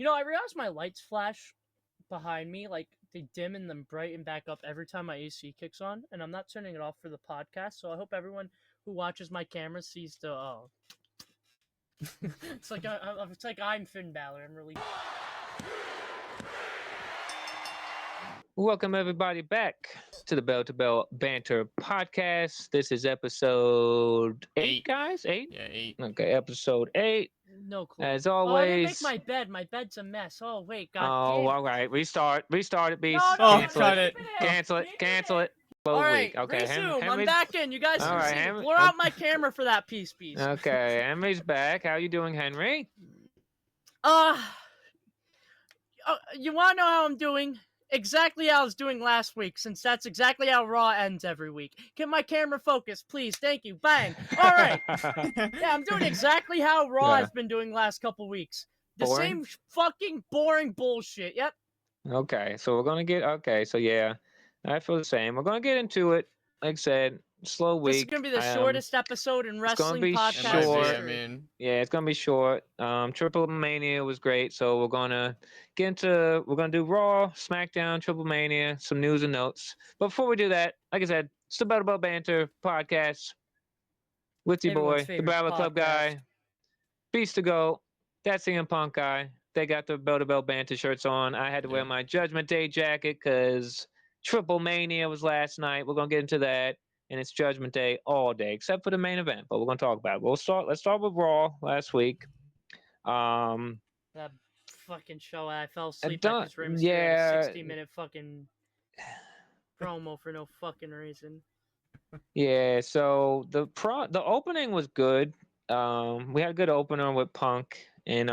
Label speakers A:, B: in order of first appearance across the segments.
A: I realize my lights flash behind me, like they dim and then brighten back up every time my AC kicks on, and I'm not turning it off for the podcast. So I hope everyone who watches my camera sees the. It's like I'm Finn Balor. I'm really.
B: Welcome everybody back to the Bell to Bell Banter podcast. This is episode 8, guys. 8?
C: Yeah, 8.
B: Okay, episode 8.
A: No clue.
B: As
A: Oh, I didn't make
B: always.
A: my bed. My bed's a mess. Oh wait, god
B: Oh,
A: damn.
B: all right. Restart it, beast.
A: No,
C: cut it.
B: Cancel it.
A: All right,
B: Okay,
A: resume. I'm back in. You guys
B: All
A: can
B: right,
A: see me.
B: Henry-
A: Blur out my camera for that piece.
B: Okay, Henry's back. How you doing, Henry?
A: You want to know how I'm doing? Exactly how I was doing last week, since that's exactly how Raw ends every week. Get my camera focused, please. Thank you. Bang. All right. Yeah, I'm doing exactly how Raw has been doing last couple weeks. The
B: Boring?
A: same fucking boring bullshit. Yep.
B: Okay, so we're gonna get. Okay, so yeah, I feel the same. We're gonna get into it. Like I said, slow week.
A: This is going to be the shortest episode in wrestling
B: be
A: podcast
B: short.
A: history.
B: Yeah, it's gonna be short. Triple Mania was great, so we're gonna do Raw, SmackDown, Triple Mania, some news and notes. But before we do that, like I said, it's the Battle Bell Banter podcast with your
A: Everyone's
B: boy, the
A: favorite
B: Battle Club
A: podcast.
B: guy, Beast to Go, that CM Punk guy. They got the Bell to Bell Banter shirts on. I had to wear my Judgment Day jacket because Triple Mania was last night. We're gonna get into that. And it's Judgment Day all day, except for the main event. But we're gonna talk about it. Let's start with Raw last week.
A: That fucking show, I fell asleep at because Rey Mysterio
B: yeah.
A: had a 60-minute fucking promo for no fucking reason.
B: Yeah, so the opening was good. We had a good opener with Punk and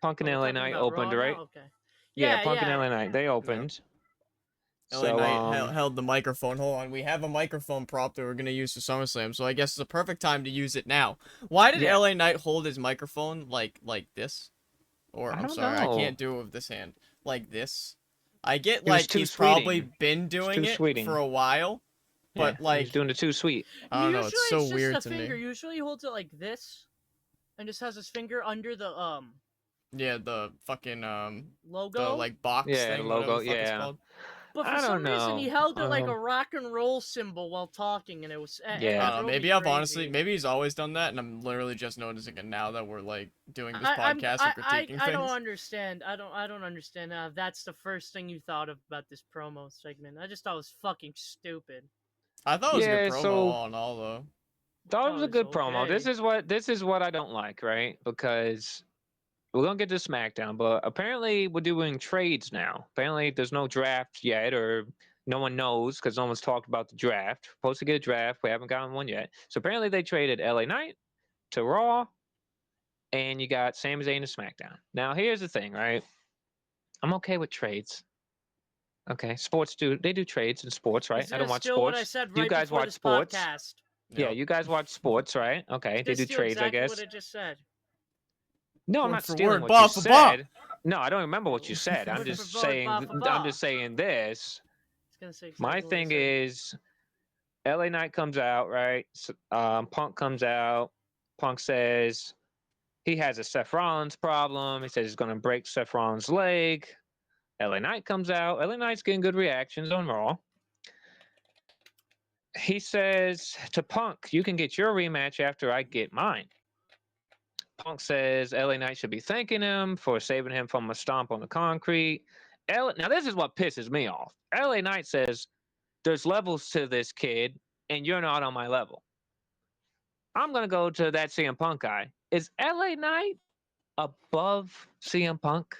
B: Punk and LA Knight opened,
A: Raw
B: right?
A: now? Okay.
B: Yeah, Punk and LA Knight, they opened.
C: LA Knight held the microphone. Hold on, we have a microphone prop that we're gonna use for SummerSlam, so I guess it's a perfect time to use it now. Why did LA Knight hold his microphone like this? Or I'm sorry, I can't do it with this hand. Like this. I get like he's probably been doing it for a while, but like
B: he's doing it too sweet.
C: I don't know. It's so weird to me.
A: Usually he holds it like this, and just has his finger under the
C: Yeah, the fucking
A: logo.
C: The like box thing.
B: Logo.
C: Yeah.
A: But for some reason, he held it like a rock and roll symbol while talking, and it was
C: maybe maybe he's always done that, and I'm literally just noticing it now that we're like doing this podcast and critiquing things.
A: I don't understand. I don't understand how that's the first thing you thought of about this promo segment. I just thought it was fucking stupid.
C: I thought it was a good promo all in all, though.
B: Thought it was a good promo. This is what I don't like, right? Because we're gonna get to SmackDown, but apparently we're doing trades now. Apparently there's no draft yet, or no one knows because no one's talked about the draft. We're supposed to get a draft, we haven't gotten one yet. So apparently they traded LA Knight to Raw, and you got Sami Zayn to SmackDown. Now here's the thing, right? I'm okay with trades. Okay, sports do trades in sports, right? I don't watch sports.
A: What I said right
B: you guys
A: watch
B: sports.
A: Podcast.
B: Yeah, you guys watch sports, right? Okay, they do trades, I guess.
A: What I just said.
B: No, I'm not stealing what you said. No, I don't remember what you said. I'm just saying. I'm just saying this. My thing is, LA Knight comes out, right? Punk comes out. Punk says he has a Seth Rollins problem. He says he's going to break Seth Rollins' leg. LA Knight comes out. LA Knight's getting good reactions on Raw. He says to Punk, "You can get your rematch after I get mine." Punk says LA Knight should be thanking him for saving him from a stomp on the concrete. Now, this is what pisses me off. LA Knight says, there's levels to this, kid, and you're not on my level. I'm going to go to that CM Punk guy. Is LA Knight above CM Punk?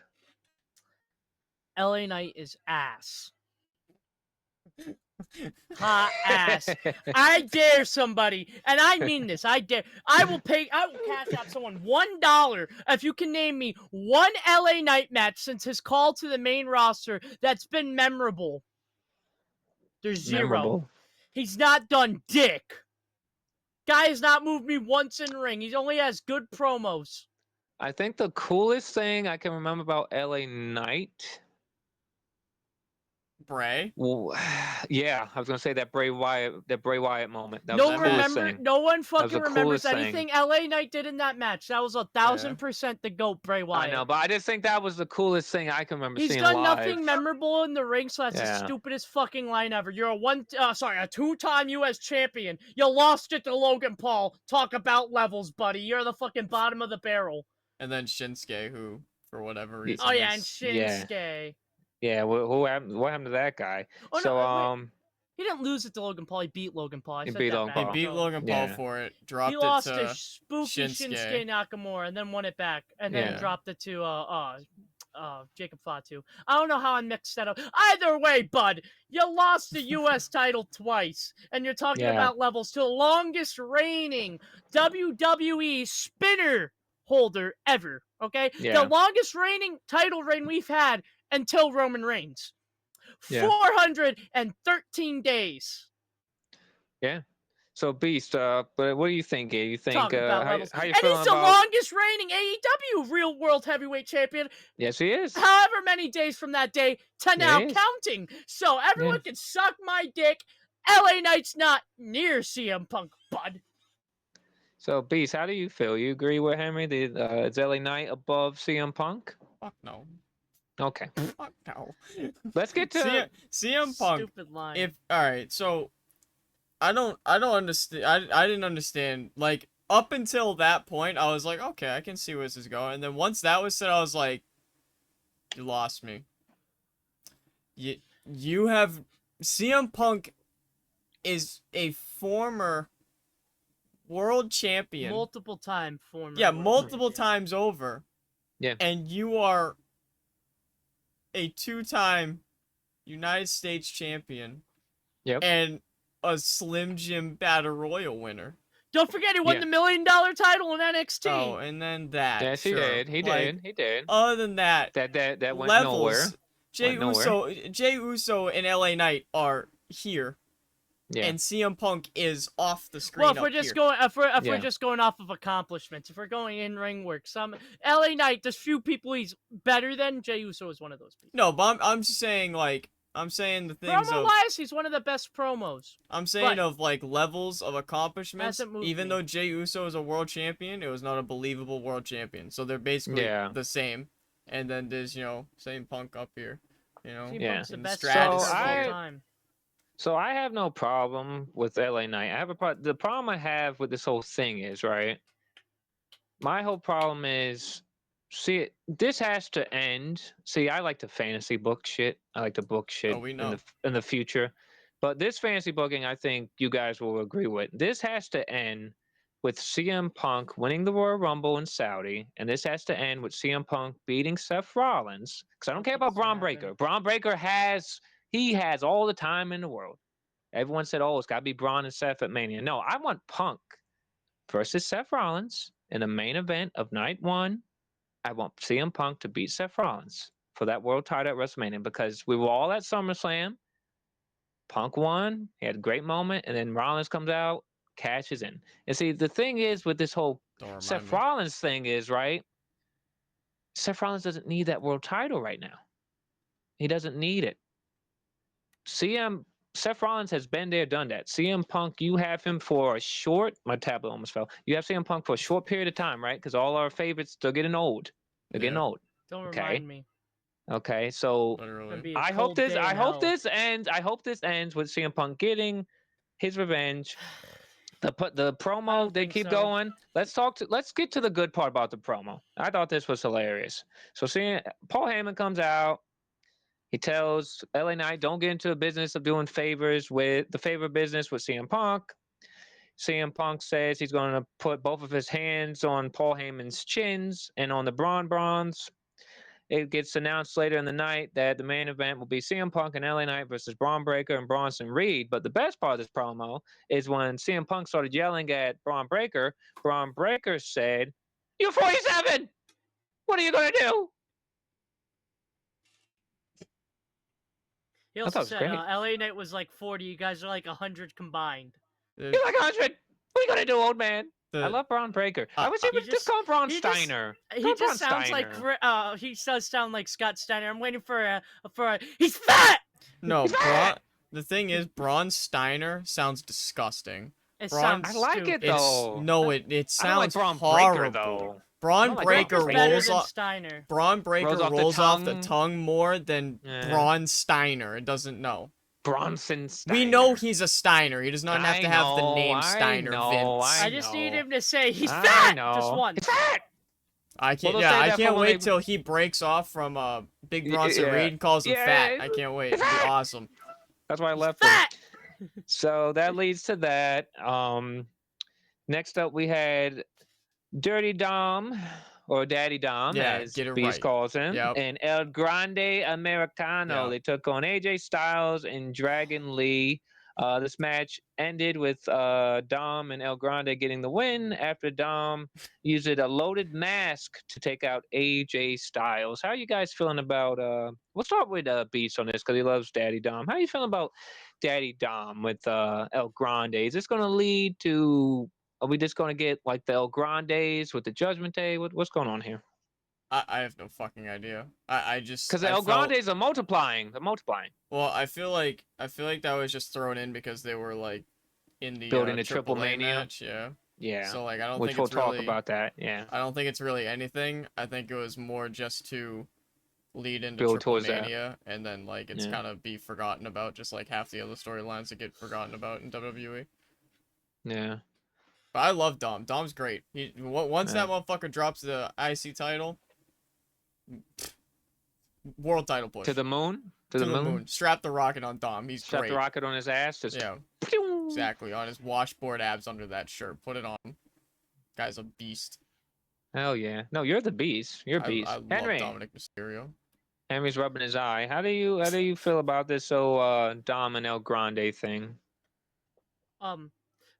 A: LA Knight is ass. Hot ass. I dare somebody, and I mean this. I will cash out someone $1 if you can name me one LA Knight match since his call to the main roster that's been memorable. There's zero. Memorable. He's not done dick. Guy has not moved me once in ring. He only has good promos.
B: I think the coolest thing I can remember about LA Knight
C: Bray.
B: Well, yeah, I was gonna say that Bray Wyatt moment. That was
A: No
B: the coolest
A: remember.
B: thing.
A: No one
B: That was
A: fucking
B: the
A: remembers
B: coolest thing.
A: anything LA Knight did in that match. That was 1,000% the GOAT Bray Wyatt.
B: I know, but I just think that was the coolest thing I can remember
A: He's
B: seeing
A: done
B: live.
A: nothing memorable in the ring, so that's the stupidest fucking line ever. You're a two-time U.S. champion. You lost it to Logan Paul. Talk about levels, buddy. You're the fucking bottom of the barrel.
C: And then Shinsuke, who for whatever reason.
A: Oh yeah, and Shinsuke.
B: Yeah, what happened to that guy?
A: Oh,
B: so
A: no, he didn't lose it to Logan Paul. He beat Logan Paul.
B: He beat
C: Logan Paul for it. Dropped
A: he lost
C: it
A: to
C: to
A: spooky Shinsuke Nakamura and then won it back, and then dropped it to Jacob Fatu. I don't know how I mixed that up. Either way, bud, you lost the U.S. title twice, and you're talking about levels to the longest reigning WWE spinner holder ever. Okay, the longest reigning title reign we've had until Roman Reigns. 413 days.
B: Yeah. So Beast, but what do you think, Gabe? You think how you feeling
A: and he's the longest reigning AEW real world heavyweight champion.
B: Yes, he is.
A: However many days from that day to now counting. So everyone can suck my dick. LA Knight's not near CM Punk, bud.
B: So Beast, how do you feel? You agree with Henry? Is LA Knight above CM Punk?
C: Fuck no.
B: Okay.
C: Fuck no.
B: Let's get to
C: CM Punk.
A: Stupid line.
C: All right, so I don't understand. I didn't understand. Like up until that point, I was like, okay, I can see where this is going. And then once that was said, I was like, you lost me. You have CM Punk is a former world champion,
A: multiple times
C: over.
B: Yeah.
C: And you are a 2-time United States champion.
B: Yep.
C: And a Slim Jim Battle Royal winner.
A: Don't forget he won the $1 million title in NXT.
C: Oh, and then that.
B: Yes,
C: sure.
B: He did.
C: Other than that,
B: that went
C: levels,
B: nowhere.
C: Jey Uso and LA Knight are here. Yeah. And CM Punk is off the screen.
A: Well, if we're just going off of accomplishments, if we're going in ring work, some LA Knight, there's few people he's better than. Jey Uso is one of those people.
C: No, but I'm just saying I'm saying the things
A: promo-wise, he's one of the best promos.
C: I'm saying of levels of accomplishments. Even though Jey Uso is a world champion, it was not a believable world champion. So they're basically the same. And then there's same Punk up here.
A: Punk's the best
C: stratus
A: of all time.
B: So I have no problem with LA Knight. The problem I have with this whole thing is, right? My whole problem is, see, this has to end. See, I like to fantasy book shit. I like to book shit in the future. But this fantasy booking, I think you guys will agree with. This has to end with CM Punk winning the Royal Rumble in Saudi, and this has to end with CM Punk beating Seth Rollins. Because I don't care about Braun Breaker. Braun Breaker has all the time in the world. Everyone said, "Oh, it's got to be Braun and Seth at Mania." No, I want Punk versus Seth Rollins in the main event of night 1. I want CM Punk to beat Seth Rollins for that world title at WrestleMania because we were all at SummerSlam. Punk won. He had a great moment, and then Rollins comes out, cashes in. And see, the thing is with this whole Seth Rollins thing is, right? Seth Rollins doesn't need that world title right now. He doesn't need it. Seth Rollins has been there, done that. CM Punk, you have him for a short. My tablet almost fell. You have CM Punk for a short period of time, right? Because all our favorites, they're getting old. They're getting old.
A: Don't remind me.
B: Okay, so I hope this ends. I hope this ends with CM Punk getting his revenge. The promo, they keep going. Let's get to the good part about the promo. I thought this was hilarious. So seeing Paul Heyman comes out, he tells LA Knight, don't get into the business of doing favors with the favor business with CM Punk. CM Punk says he's going to put both of his hands on Paul Heyman's chins and on the Brawns. It gets announced later in the night that the main event will be CM Punk and LA Knight versus Braun Breaker and Bronson Reed. But the best part of this promo is when CM Punk started yelling at Braun Breaker said, "You're 47! What are you going to do?"
A: He also said LA Knight was like 40. You guys are like 100 combined.
B: You're like 100. What are you going to do, old man? I love Braun Breaker. I wish he would just call Braun Steiner.
A: He just sounds like he does sound like Scott Steiner. I'm waiting for a he's fat.
C: No, Braun. The thing is, Braun Steiner sounds disgusting.
A: It
C: Braun-
A: sounds
B: I like it
A: stupid.
B: though.
C: No, it
B: I don't like
C: sounds
B: Braun
C: horrible.
B: Breaker though.
C: Braun
B: I don't like
C: Breaker
B: Braun
A: Breaker's better
C: rolls
A: than
C: off.
A: Steiner.
C: Braun Breaker
B: Rolls off the
C: off the
B: tongue.
C: tongue more than
B: Yeah.
C: Braun Steiner. It doesn't know.
B: Bronson Steiner.
C: We know he's a Steiner. He does not have to have the
B: I
C: name
B: know,
C: Steiner, Vince.
A: I just need him to say he's
B: I
A: fat
B: know.
A: just once.
B: He's fat.
C: I can't.
B: Well, they'll
C: Yeah,
B: say
C: I
B: that
C: can't
B: for when
C: wait
B: they-
C: till he breaks off from Big Bronson
B: Yeah.
C: Reed and calls him
B: Yeah,
C: fat. I can't wait. It'll be awesome.
B: That's why I left
A: Fat.
B: him. So that leads to that. Next up we had Dirty Dom or Daddy Dom,
C: Yeah,
B: as
C: get it
B: Beast
C: right.
B: calls him,
C: Yep.
B: and El Grande Americano.
C: Yep.
B: They took on AJ Styles and Dragon Lee. This match ended with Dom and El Grande getting the win after Dom used a loaded mask to take out AJ Styles. How are you guys feeling about? We'll start with Beast on this because he loves Daddy Dom. How are you feeling about Daddy Dom with El Grande? Is this going to lead to? Are we just going to get like the El Grandes with the Judgment Day? What's going on here?
C: I have no fucking idea. I just
B: Because the
C: I
B: El
C: felt-
B: Grandes are multiplying. They're multiplying.
C: Well, I feel like that was just thrown in because they were like in the
B: Building a Triple
C: AAA
B: Mania.
C: match. Yeah.
B: Yeah.
C: So like I don't
B: Which
C: think
B: we'll
C: it's
B: talk
C: really.
B: about that. Yeah.
C: I don't think it's really anything. I think it was more just to lead into
B: Build
C: Triple
B: towards that.
C: Mania, and then like it's
B: Yeah.
C: kind of be forgotten about, just like half the other storylines that get forgotten about in WWE.
B: Yeah.
C: But I love Dom. Dom's great. Once
B: Yeah.
C: that motherfucker drops the IC title, world title push
B: To the moon. To
C: To
B: the moon.
C: Strap the rocket on Dom. He's
B: Strap
C: great.
B: the rocket on his ass. Just
C: Yeah,
B: pew!
C: exactly. On his washboard abs under that shirt. Put it on. Guy's a beast.
B: Hell yeah. No, you're the beast. You're a beast.
C: I love
B: Henry.
C: Dominic Mysterio.
B: Henry's rubbing his eye. How do you feel about this Dom and El Grande thing?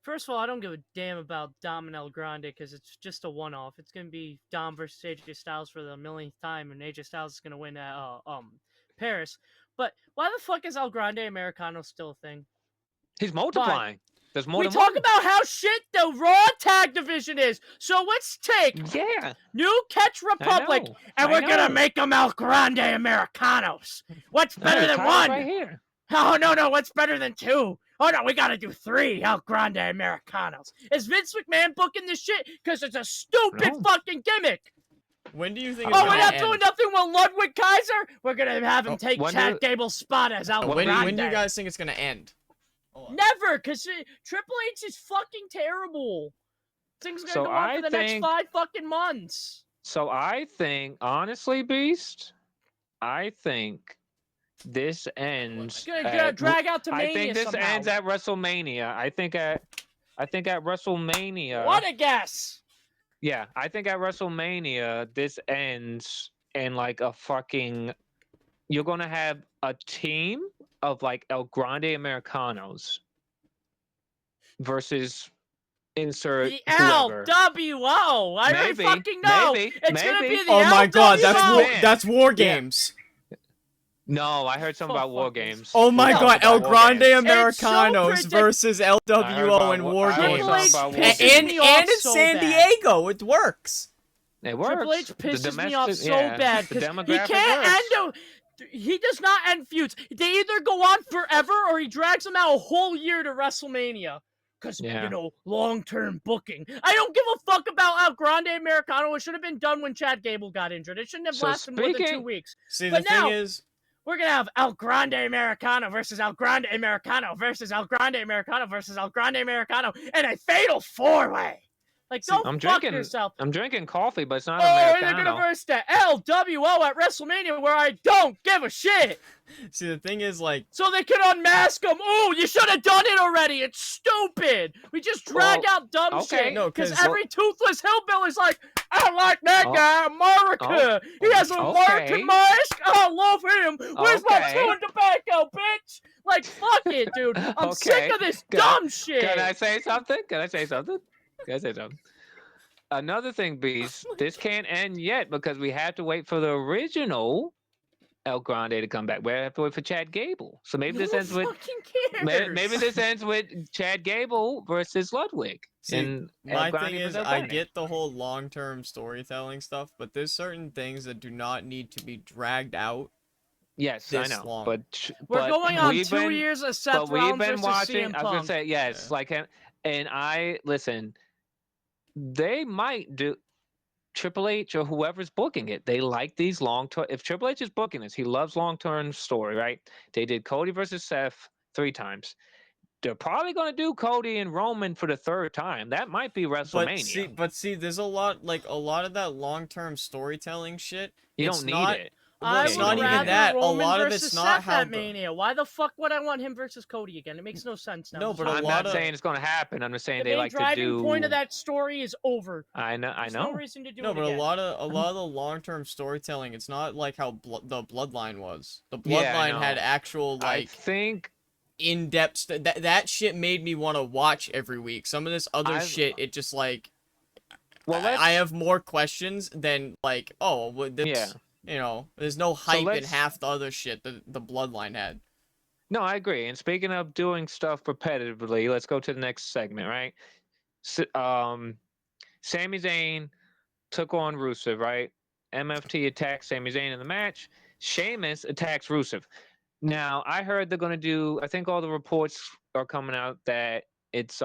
A: First of all, I don't give a damn about Dom and El Grande because it's just a one-off. It's gonna be Dom versus AJ Styles for the millionth time, and AJ Styles is gonna win at Paris. But why the fuck is El Grande Americano still a thing?
B: He's multiplying. There's more
A: We
B: than
A: talk
B: one.
A: about how shit the Raw tag division is. So let's take
B: Yeah.
A: New Catch Republic,
B: know,
A: and
B: I
A: we're
B: know.
A: gonna make them El Grande Americanos. What's better
B: Hey,
A: than
B: title's
A: one?
B: right here.
A: Oh, no, what's better than two? Oh, no, we gotta do 3 El Grande Americanos. Is Vince McMahon booking this shit? Because it's a stupid
B: No.
A: fucking gimmick.
C: When do you think?
B: Oh,
C: it's
A: Oh, we're
C: gonna
A: not
C: end?
A: doing nothing with Ludwig Kaiser? We're gonna have him
C: Oh,
A: take
B: when
A: Chad
B: do-
A: Gable's spot as El
C: When
A: Grande.
C: do you guys think it's gonna end?
A: Never, because Triple H is fucking terrible. Things are gonna
B: So
A: go on
B: I
A: for the next
B: think-
A: 5 fucking months.
B: So I think, honestly, Beast, I think this ends.
A: It's gonna
B: at-
A: drag out to Mania
B: I think this
A: somehow.
B: ends at WrestleMania. I think at WrestleMania.
A: What a guess.
B: Yeah, I think at WrestleMania this ends in like a fucking. You're gonna have a team of like El Grande Americanos versus insert
A: The
B: whoever.
A: LWO. I already
B: Maybe,
A: fucking know.
B: maybe,
A: It's gonna
B: maybe.
A: be the
C: Oh my god,
A: LWO.
C: that's War
B: Yeah.
C: Games.
B: No, I heard something
A: Oh,
B: about War
A: fuck this.
B: Games.
C: Oh my
A: No,
C: god,
B: about
C: El
B: War
C: Grande
B: Games.
C: Americanos
A: predict-
C: versus LWO and War
B: I heard
A: Triple
C: Games.
A: H
B: something about War
A: pisses
B: Games.
C: And
A: me off
C: it's
A: so
C: San
A: bad.
C: Diego. It works.
B: It works.
A: Triple H
B: The
A: pisses me
B: domestic-
A: off so
B: yeah,
A: bad
B: the
A: because he
B: demographic
A: can't
B: works.
A: he does not end feuds. They either go on forever or he drags them out a whole year to WrestleMania. Because,
B: Yeah.
A: long-term booking. I don't give a fuck about El Grande Americano. It should have been done when Chad Gable got injured. It shouldn't have
B: So
A: lasted more than 2
B: speaking-
A: weeks.
C: See,
A: But
C: the
A: now-
C: thing is,
A: We're going to have El Grande Americano versus El Grande Americano versus El Grande Americano versus El Grande Americano in a fatal 4-way. Like,
C: See,
A: don't
B: I'm
A: fuck
B: drinking-
A: yourself.
B: I'm drinking coffee, but it's not
A: Oh, they're
B: Americano.
A: gonna verse the LWO at WrestleMania where I don't give a shit.
C: see, the thing is, like,
A: So they can unmask them. Oh, you should have done it already. It's stupid. We just drag
B: Well,
A: out dumb
B: okay.
A: shit.
C: No,
A: Because
C: 'cause-
A: every toothless hillbilly's like, I like that
B: Oh.
A: guy, America. He has an
B: Okay.
A: American mask. I love him. Where's my
B: Okay.
A: chewing tobacco, bitch? Like, fuck it, dude. I'm sick
B: Okay.
A: of this
B: Can-
A: dumb shit.
B: Can I say something? Can I say something? Another thing, Beast, this can't end yet because we have to wait for the original El Grande to come back. We have to wait for Chad Gable. So maybe this
A: Who
B: ends with
A: fucking cares?
B: maybe this ends with Chad Gable versus Ludwig.
C: See,
B: and El
C: my
B: Grande
C: thing is,
B: versus El
C: I
B: Grande.
C: get the whole long-term storytelling stuff, but there's certain things that do not need to be dragged out
B: Yes, I
C: this
B: know,
C: long.
A: We're going on
B: we've
A: 2
B: been,
A: years of
B: but
A: Seth
B: we've
A: Rollins
B: been
A: versus
B: watching.
A: CM
B: I was gonna
A: Punk.
B: say yes,
C: Yeah.
B: like, and I listen. They might do Triple H or whoever's booking it. They like these long term. If Triple H is booking this, he loves long term story, right? They did Cody versus Seth 3 times. They're probably gonna do Cody and Roman for the 3rd time. That might be WrestleMania.
C: But see, there's a lot of that long-term storytelling shit.
B: You
C: It's
B: don't need
C: not.
B: it.
C: Well,
A: I
C: it's
B: Yeah, you
A: would
C: not
B: don't
C: even
B: need
A: rather
B: that.
C: that. A
A: Roman
C: lot of
A: versus
C: it's not
A: Seth
C: how
A: at
C: the.
A: Mania. Why the fuck would I want him versus Cody again? It makes no sense now.
C: No,
A: This
C: but a
A: whole
B: I'm
C: lot
B: not
C: of.
B: saying it's gonna happen. I'm just saying
A: the
B: they
A: main
B: like to
A: driving point of
B: do.
A: that story is over.
B: I know.
A: There's no reason to do
C: No,
A: it
C: but
A: again.
C: a lot of the long-term storytelling, it's not like how the Bloodline was. The
B: Yeah, I
C: Bloodline had
B: know.
C: actual
B: I
C: like
B: think
C: in-depth that shit made me want to watch every week. Some of this other
B: I've.
C: shit, it just like
B: Well,
C: I
B: let's.
C: have more questions than like, oh, well,
B: Yeah.
C: this, there's no
B: So
C: hype in
B: let's.
C: half the other shit that the Bloodline had.
B: No, I agree. And speaking of doing stuff repetitively, let's go to the next segment, right? Sami Zayn took on Rusev, right? MFT attacks Sami Zayn in the match. Sheamus attacks Rusev. Now, I heard they're gonna do. I think all the reports are coming out that it's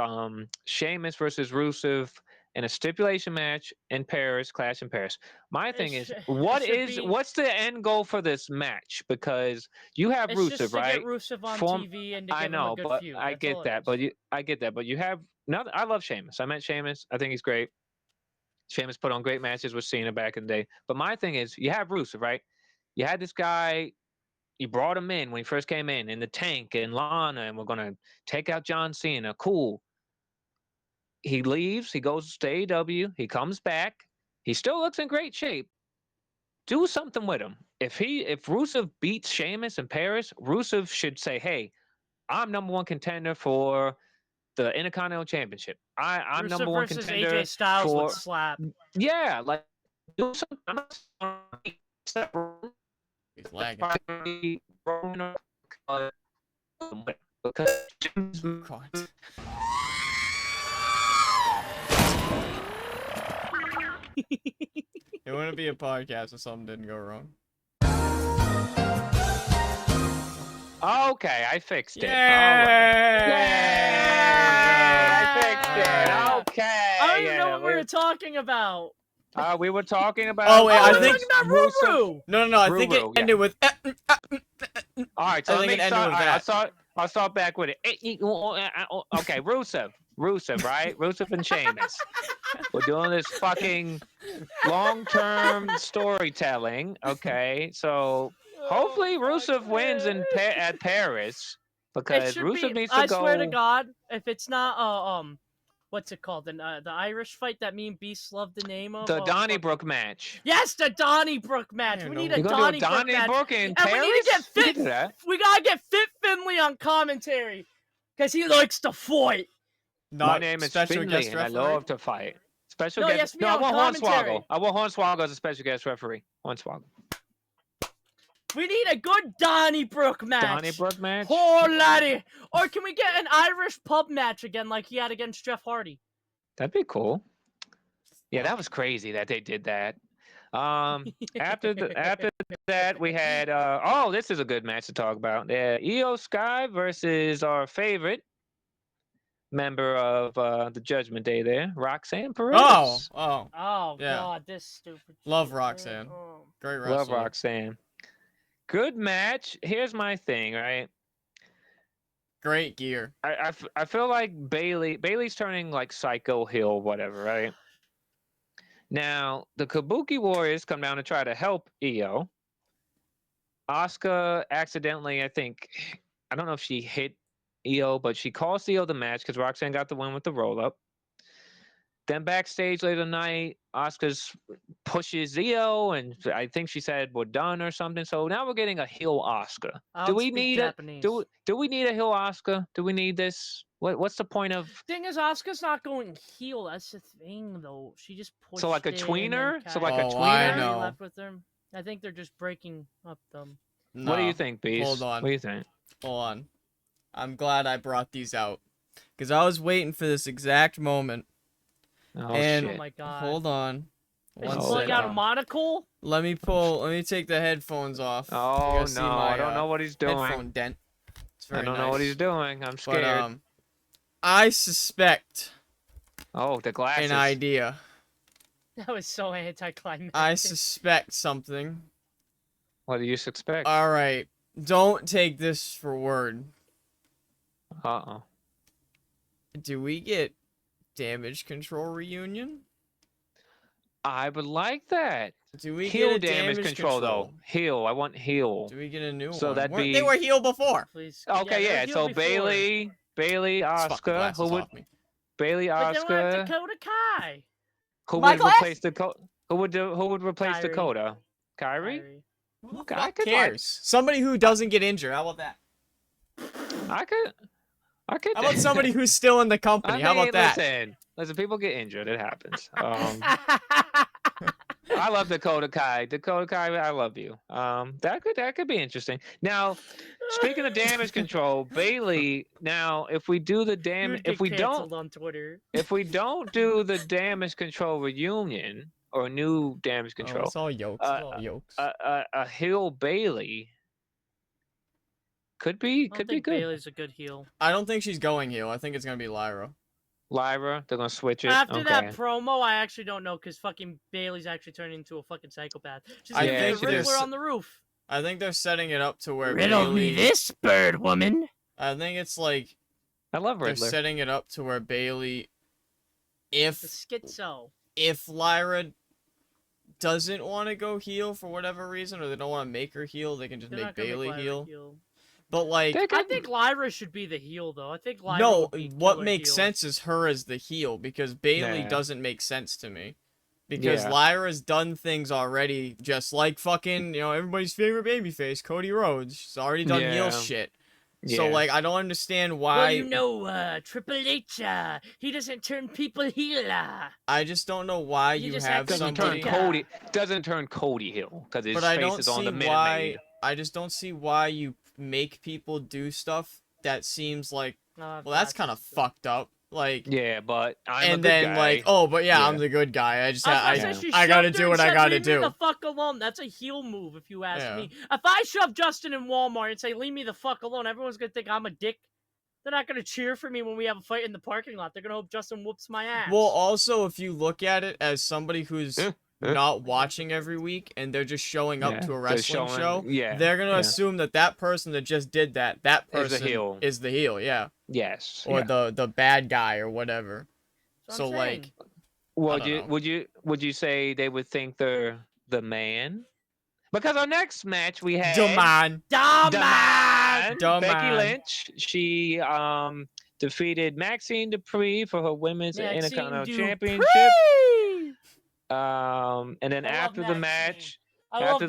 B: Sheamus versus Rusev in a stipulation match in Paris, Clash in Paris. My thing is,
A: It should be.
B: what's the end goal for this match? Because you have
A: It's just
B: Rusev,
A: to get
B: right?
A: Rusev on
B: Form
A: TV and to
B: I
A: give him a
B: know,
A: good
B: but
A: feud.
B: I
A: That's
B: get
A: all it
B: that.
A: is.
B: I get that. But you have now. I love Sheamus. I met Sheamus. I think he's great. Sheamus put on great matches with Cena back in the day. But my thing is, you have Rusev, right? You had this guy. You brought him in when he first came in the tank and Lana, and we're gonna take out John Cena. Cool. He leaves. He goes to AEW. He comes back. He still looks in great shape. Do something with him. If Rusev beats Sheamus in Paris, Rusev should say, "Hey, I'm #1 contender for the Intercontinental Championship. I'm
A: Rusev
B: #1
A: versus AJ
B: contender
A: Styles would
B: for
A: slap.
B: yeah, like do something. I'm not saying
C: He's lagging.
B: because
C: God. It wouldn't be a podcast if something didn't go wrong.
B: okay, I fixed it.
C: Yeah!
B: I fixed it. Okay.
A: I don't even know
B: Yeah,
A: what we were talking about.
B: we were talking about.
C: Oh, wait, I
A: we're
C: think
A: talking about Ruru.
C: No, I think it
B: Ruru, yeah.
C: ended with.
B: All right, so
C: I
B: let
C: think
B: me
C: it ended
B: start.
C: with
B: All right,
C: that.
B: I'll start back with it. Okay, Rusev, right? Rusev and Sheamus. We're doing this fucking long-term storytelling. Okay, so hopefully Rusev wins at Paris
A: It
B: because
A: should be.
B: Rusev needs to
A: I swear to
B: go.
A: God, if it's not what's it called? The Irish fight that me and Beast love the name of.
B: The
A: Oh,
B: Donnybrook match.
A: yes, the Donnybrook match.
C: I
A: We
C: don't
A: need
C: know
A: a
B: You're gonna do a
A: Donnybrook match,
B: Donnybrook in
A: and
B: Paris?
A: we need to get
B: You can
A: Fit.
B: do that.
A: We gotta get Fit Finley on commentary, cause he likes to fight.
B: My name is
C: special
B: Finley,
C: guest
B: and I
C: referee.
B: love to fight. Special
A: No,
B: guest.
A: yes, me
B: No, I
A: on
B: want
A: commentary.
B: Hornswoggle. I want Hornswoggle as a special guest referee. Hornswoggle.
A: We need a good Donnybrook match.
B: Donnybrook match.
A: Oh, laddie. Or can we get an Irish pub match again, like he had against Jeff Hardy?
B: That'd be cool. Yeah, that was crazy that they did that. After that, we had this is a good match to talk about. Io Sky versus our favorite member of the Judgment Day there, Roxanne Perez.
A: Oh
C: Yeah.
A: God, this stupid.
C: Love
A: shit.
C: Roxanne.
A: Oh.
C: Great wrestler.
B: Love Roxanne. Good match. Here's my thing, right?
C: Great gear.
B: I feel like Bailey's turning like Psycho Hill, whatever, right? Now the Kabuki Warriors come down to try to help Io. Asuka accidentally, I don't know if she hit Io, but she cost Io the match because Roxanne got the win with the roll up. Then backstage later tonight, Asuka's pushes Io, and I think she said we're done or something. So now we're getting a heel Asuka.
A: I
B: Do
A: don't
B: we
A: speak
B: need
A: Japanese.
B: do we need a heel Asuka? Do we need this? What's the point of?
A: Thing is, Asuka's not going heel. That's the thing, though. She just pushed
B: So like a
A: it and
B: tweener?
A: then
B: So like a
C: Oh, I
B: tweener?
C: know.
A: left with her. I think they're just breaking up them.
B: What do
C: No.
B: you think, Beast?
C: Hold on.
B: What do you think?
C: Hold on. I'm glad I brought these out. Because I was waiting for this exact moment.
B: Oh
C: And-
A: Oh
B: shit!
A: my God.
C: Hold on.
A: Is she
C: One
A: pulling out a
C: second.
A: monocle?
C: Let me take the headphones off.
B: Oh no, I don't know what he's doing.
C: Headphone dent. It's very
B: I don't
C: nice.
B: know what he's doing. I'm scared.
C: But I suspect
B: Oh, the glasses.
C: an idea.
A: That was so anticlimactic.
C: I suspect something.
B: What do you suspect?
C: All right, don't take this for word.
B: Uh-oh.
C: Do we get damage control reunion?
B: I would like that.
C: Do we
B: Heal
C: get a
B: damage control though. Heal. I want heal.
C: Do we get a new
B: So
C: one?
B: that'd be...
C: They were healed before.
A: Please.
B: Okay,
A: they were
B: yeah.
A: healed
B: So
A: before.
B: Bailey, Oscar. Who would? Bailey,
A: But they don't have
B: Oscar.
A: Dakota Kai.
B: Who
C: My
B: would
C: class?
B: replace Dakota? Who would replace
A: Kyrie.
B: Dakota? Kyrie?
C: Who
B: I could
C: cares? Somebody who doesn't get injured. How about that?
B: I could.
C: How about somebody who's still in the company? How about that?
B: Listen, people get injured. It happens. I love Dakota Kai. Dakota Kai, I love you. That could be interesting. Now, speaking of damage control, Bailey. Now, if we do the damage, if we don't
A: on Twitter,
B: if we don't do the damage control reunion or new damage control,
C: it's all yokes.
B: a heel Bailey could be good.
A: Bailey's a good heel.
C: I don't think she's going heel. I think it's gonna be Lyra.
B: Lyra, they're gonna switch it.
A: After that promo, I actually don't know because fucking Bailey's actually turning into a fucking psychopath. She's gonna be the Riddler on the roof.
C: I think they're setting it up to where
A: Riddle me this, bird woman.
C: I think it's like
B: I love Riddler.
C: They're setting it up to where Bailey, if
A: the schizo,
C: if Lyra doesn't want to go heel for whatever reason, or they don't want to make her heel, they can just make Bailey heel. But like,
A: I think Lyra should be the heel, though. I think Lyra.
C: What makes sense is her as the heel because Bailey doesn't make sense to me. Because Lyra's done things already, just like fucking everybody's favorite babyface, Cody Rhodes. She's already done heel shit. Yeah. So like, I don't understand why.
A: Well, Triple H, he doesn't turn people heel.
C: I just don't know why you have somebody.
B: Doesn't turn Cody heel because his face is on the Minute Maid.
C: I just don't see why you make people do stuff that seems like that's kind of fucked up. Like
B: but I'm
C: and then like I'm the good guy. I gotta do what I gotta do.
A: Leave me the fuck alone. That's a heel move if you ask me. If I shove Justin in Walmart and say leave me the fuck alone, everyone's gonna think I'm a dick. They're not gonna cheer for me when we have a fight in the parking lot. They're gonna hope Justin whoops my ass.
C: Well, also if you look at it as somebody who's not watching every week and they're just showing up to a wrestling show, they're gonna assume that person that just did that person is the heel,
B: yes,
C: or the bad guy or whatever. So like,
B: would you say they would think they're the man? Because our next match we had Becky Lynch. She defeated Maxine Dupree for her women's Intercontinental Championship. And then after the match,
A: Alpha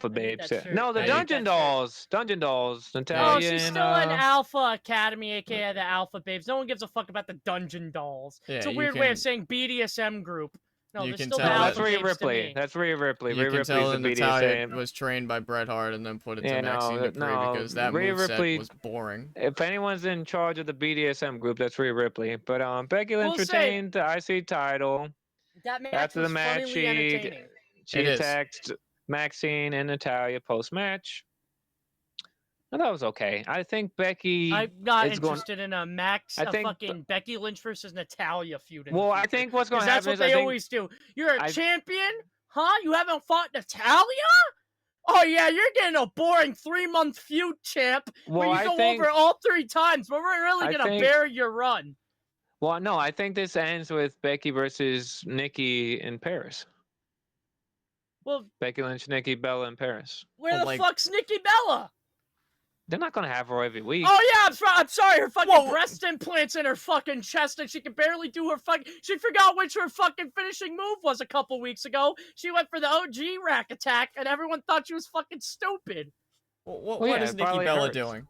A: Babes.
B: No, the Dungeon Dolls. Natalia.
A: Oh, she's still in Alpha Academy, aka the Alpha Babes. No one gives a fuck about the Dungeon Dolls. It's a weird way of saying BDSM group. No, there's still the Alpha Babes.
B: That's Rhea Ripley.
C: You can tell that Natalia was trained by Bret Hart and then put it to Maxine Dupree because that moveset was boring.
B: If anyone's in charge of the BDSM group, that's Rhea Ripley. But Becky Lynch retained the IC title.
A: That match
B: After the match, she attacked Maxine and Natalia post-match. I thought it was okay. I think Becky.
A: I'm not interested in a fucking Becky Lynch versus Natalia feud.
B: Well, I think what's going to happen
A: is that's what they always do. You're a champion, huh? You haven't fought Natalia? Oh yeah, you're getting a boring 3-month feud, champ. Where you go over all 3 times, but we're really gonna bury your run.
B: Well, no, I think this ends with Becky versus Nikki in Paris.
A: Well,
B: Becky Lynch, Nikki Bella in Paris.
A: Where the fuck's Nikki Bella?
B: They're not gonna have her every week.
A: Oh yeah, I'm sorry. Her fucking breast implants in her fucking chest, and she can barely do her fucking. She forgot which her fucking finishing move was a couple weeks ago. She went for the OG rack attack, and everyone thought she was fucking stupid.
C: What is Nikki Bella doing?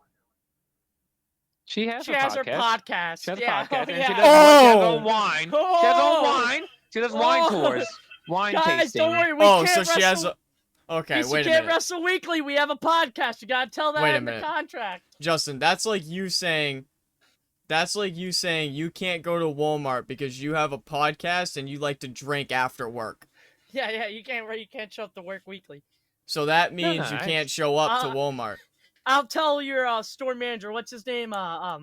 B: She has her
A: podcast.
B: She has a podcast, and she does her own wine. She has her own wine. She does wine tours, wine tasting.
A: Guys, don't worry. We can't
C: so she has a. Okay, wait a minute.
A: You can't wrestle weekly. We have a podcast. You gotta tell that in the contract.
C: Justin, that's like you saying That's like you saying you can't go to Walmart because you have a podcast and you like to drink after work.
A: Yeah, you can't show up to work weekly.
C: So that means you
B: Nice.
C: can't show up to Walmart.
A: I'll tell your store manager. What's his name? I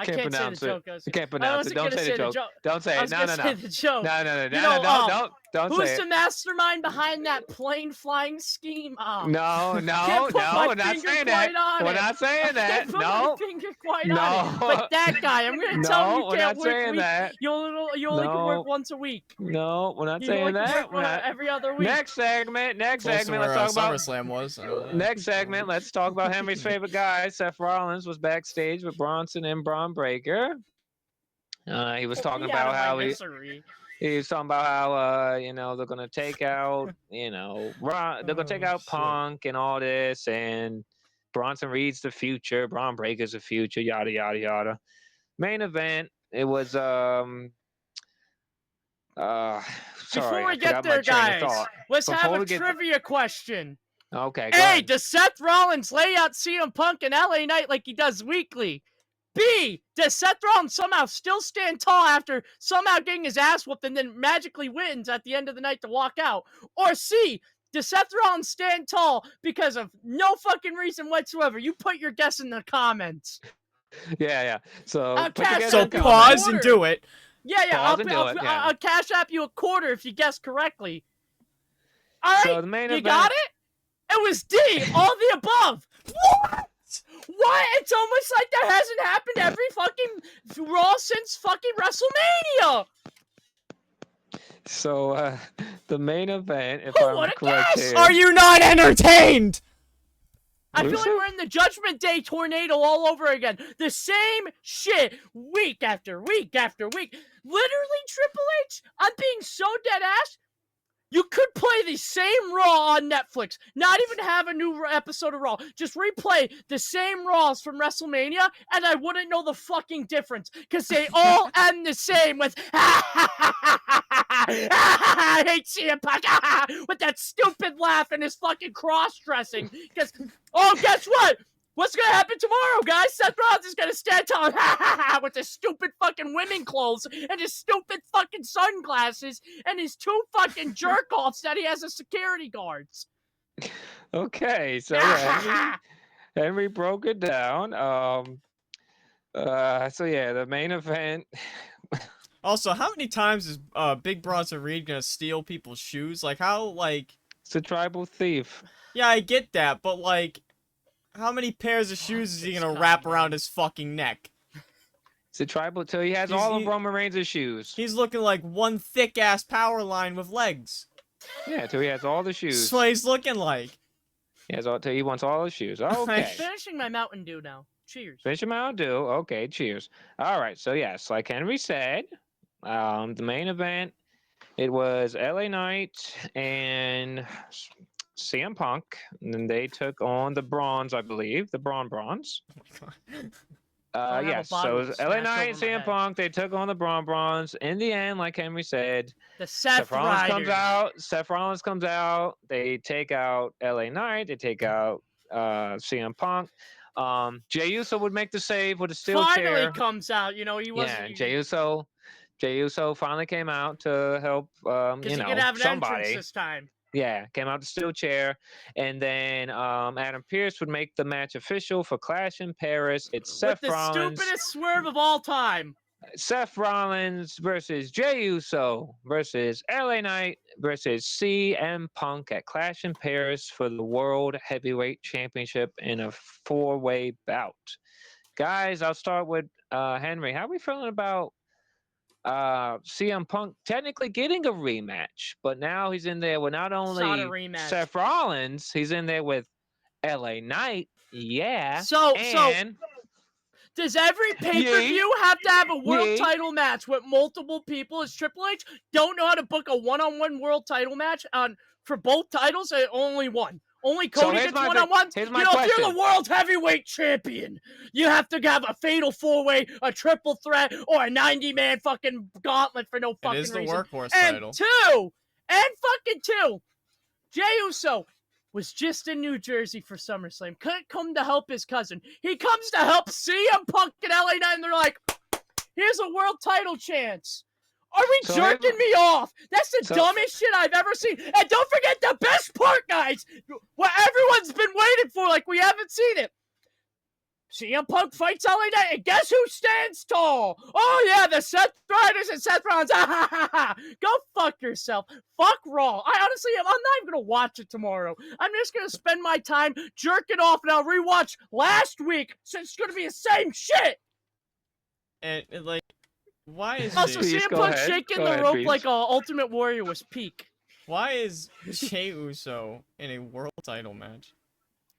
A: can't say the joke.
B: You can't pronounce it. Don't say the joke. Don't say it. No.
A: The joke.
B: No. Don't say it.
A: Who's the mastermind behind that plane flying scheme?
B: No, we're not saying that. We're not saying that. No.
A: But that guy, I'm gonna tell him you can't work. You only can work once a week.
B: No, we're not saying that.
A: Every other week.
B: Next segment. Let's talk about
C: SummerSlam was.
B: Next segment. Let's talk about Henry's favorite guy. Seth Rollins was backstage with Bronson and Braun Breaker. He was talking about how he was talking about how they're gonna take out they're gonna take out Punk and all this, and Bronson Reed's the future, Braun Breaker's the future, yada yada yada. Main event. It was sorry,
A: before we get there, guys, let's have a trivia question.
B: Okay.
A: A, does Seth Rollins lay out CM Punk and LA Knight like he does weekly? B, does Seth Rollins somehow still stand tall after somehow getting his ass whooped and then magically wins at the end of the night to walk out? Or C, does Seth Rollins stand tall because of no fucking reason whatsoever? You put your guess in the comments.
B: Yeah. So
C: pause and do it.
A: Yeah. I'll cash app you a quarter if you guess correctly. All right,
B: so the main event...
A: got it? It was D, all the above. What? What? It's almost like that hasn't happened every fucking Raw since fucking WrestleMania.
B: So, the main event, if I'm correct here...
C: Are you not entertained?
A: I feel like we're in the Judgment Day tornado all over again. The same shit week after week after week. Literally, Triple H, I'm being so dead ass. You could play the same Raw on Netflix, not even have a new episode of Raw. Just replay the same Raws from WrestleMania, and I wouldn't know the fucking difference, because they all end the same with, I hate CM Punk, with that stupid laugh and his fucking cross-dressing. Because, guess what? What's gonna happen tomorrow, guys? Seth Rollins is gonna stand tall with his stupid fucking women clothes and his stupid fucking sunglasses and his two fucking jerk-offs that he has as security guards.
B: Okay, so Henry broke it down. The main event.
C: Also, how many times is Big Bronson Reed gonna steal people's shoes? Like, how, like...
B: It's a tribal thief.
C: Yeah, I get that, but, like... How many pairs of shoes is he gonna wrap around his fucking neck?
B: It's a tribal till he has all of Roman Reigns' shoes.
C: He's looking like one thick-ass power line with legs.
B: Yeah, till he has all the shoes.
C: That's what he's looking like.
B: He wants all the shoes. Okay.
A: Finishing my Mountain Dew now. Cheers.
B: Finishing Mountain Dew. Okay, cheers. All right, so yes, like Henry said, the main event, it was LA Knight and CM Punk, and then they took on the Brawns, I believe, the Brawns. Yes, so it was LA Knight and CM Punk. They took on the Brawns. In the end, like Henry said,
A: the Seth Rollins
B: comes out. Seth Rollins comes out. They take out LA Knight. They take out CM Punk. Jey Uso would make the save with a steel chair.
A: Finally comes out. He wasn't.
B: Yeah, Jey Uso finally came out to help. He could have an entrance
A: this time.
B: Yeah, came out the steel chair, and then Adam Pearce would make the match official for Clash in Paris. It's Seth Rollins.
A: With the stupidest swerve of all time.
B: Seth Rollins versus Jey Uso versus LA Knight versus CM Punk at Clash in Paris for the World Heavyweight Championship in a 4-way bout. Guys, I'll start with Henry. How are we feeling about CM Punk technically getting a rematch, but now he's in there with not only Seth Rollins, he's in there with LA Knight. Yeah.
A: So does every pay-per-view have to have a world title match with multiple people? Is Triple H don't know how to book a one-on-one world title match for both titles? Only one. Only Cody gets one-on-ones. If you're the world heavyweight champion, you have to have a fatal 4-way, a triple threat, or a 90-man fucking gauntlet for no fucking reason.
C: It is the workhorse
A: title. And two, Jey Uso, was just in New Jersey for SummerSlam. Couldn't come to help his cousin. He comes to help CM Punk and LA Knight, and they're like, here's a world title chance. Are we jerking me off? That's the dumbest shit I've ever seen. And don't forget the best part, guys. What everyone's been waiting for, like we haven't seen it. CM Punk fights LA Knight, and guess who stands tall? Oh, yeah, the Seth Riders and Seth Rollins. Go fuck yourself. Fuck Raw. I'm not even going to watch it tomorrow. I'm just going to spend my time jerking off, and I'll rewatch last week, since it's going to be the same shit.
C: And, like, why is
A: also, CM Punk shaking the rope like Ultimate Warrior was peak.
C: Why is Jey Uso in a world title match?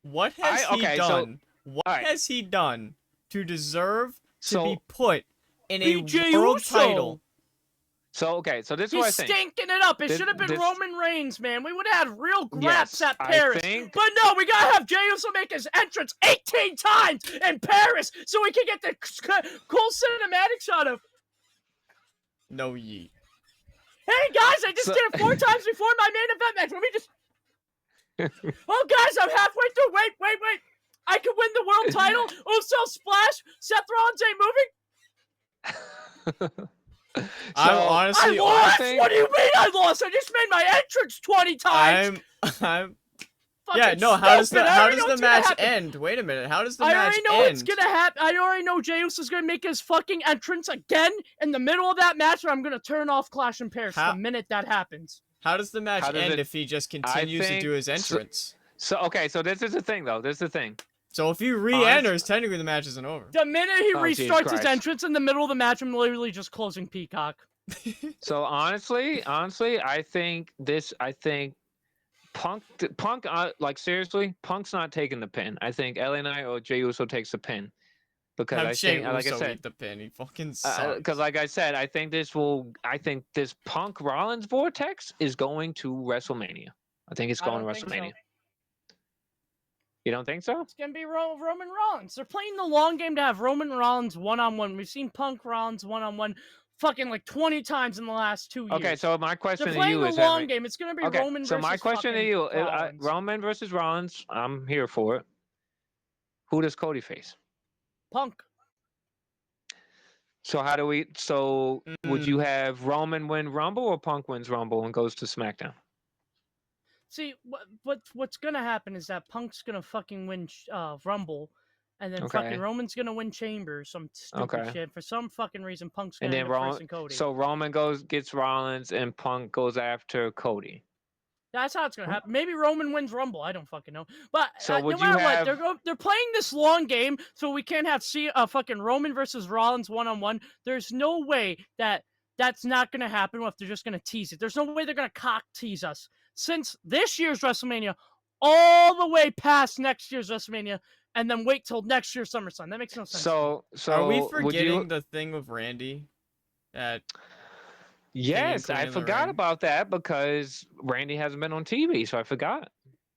C: What has he done? What has he done to deserve to be put in a world title?
B: So this is what I think.
A: He's stinking it up. It should have been Roman Reigns, man. We would have had real graps at Paris. But no, we gotta have Jey Uso make his entrance 18 times in Paris so we can get the cool cinematic shot of.
C: No yeet.
A: Hey guys, I just did it 4 times before my main event match. Let me just. Oh guys, I'm halfway through. Wait. I could win the world title. Uso splash. Seth Rollins ain't moving.
C: I honestly,
A: I lost. What do you mean I lost? I just made my entrance 20 times.
C: Yeah, no. How does the match end? Wait a minute. How does the match end?
A: I already know what's gonna happen. I already know Jey Uso's gonna make his fucking entrance again in the middle of that match, and I'm gonna turn off Clash in Paris the minute that happens.
C: How does the match end if he just continues to do his entrance?
B: So this is the thing, though. This is the thing.
C: So if he re-enters, technically the match isn't over.
A: The minute he restarts his entrance in the middle of the match, I'm literally just closing Peacock.
B: So honestly, I think Punk, like seriously, Punk's not taking the pin. I think LA Knight or Jey Uso takes the pin. Because I think, like I said,
C: the pin. He fucking sucks.
B: Because like I said, I think this Punk Rollins vortex is going to WrestleMania. I think it's going to WrestleMania. You don't think so?
A: It's going to be Roman Rollins. They're playing the long game to have Roman Rollins one-on-one. We've seen Punk Rollins one-on-one fucking like 20 times in the last 2 years.
B: Okay, so my question to you is...
A: They're playing the long game. It's going to be Roman versus
B: so my question to you,
A: Rollins.
B: Roman versus Rollins, I'm here for it. Who does Cody face?
A: Punk.
B: So how do we... So would you have Roman win Rumble or Punk wins Rumble and goes to SmackDown?
A: See, what's gonna happen is that Punk's gonna fucking win Rumble, and then fucking Roman's gonna win Chambers, some stupid shit. For some fucking reason, Punk's gonna end up facing Cody.
B: So Roman gets Rollins, and Punk goes after Cody.
A: That's how it's gonna happen. Maybe Roman wins Rumble. I don't fucking know. But no matter what, they're playing this long game, so we can't have fucking Roman versus Rollins one-on-one. There's no way that's not gonna happen if they're just gonna tease it. There's no way they're gonna cock tease us. Since this year's WrestleMania, all the way past next year's WrestleMania, and then wait till next year's SummerSlam. That makes no sense.
C: So are we forgetting the thing with Randy?
B: Yes, I forgot about that because Randy hasn't been on TV, so I forgot.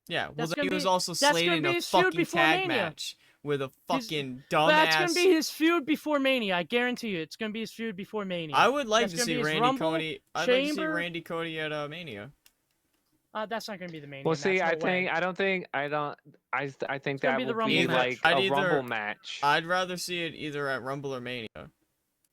C: Yeah, well, he was also slated in a fucking tag match with a fucking dumbass.
A: That's gonna be his feud before Mania. I guarantee you, it's gonna be his feud before Mania.
C: I would like to see Randy Cody. I'd like to see Randy Cody at Mania.
A: That's not gonna be the Mania.
B: Well, see, I think that would be like a Rumble match.
C: I'd rather see it either at Rumble or Mania.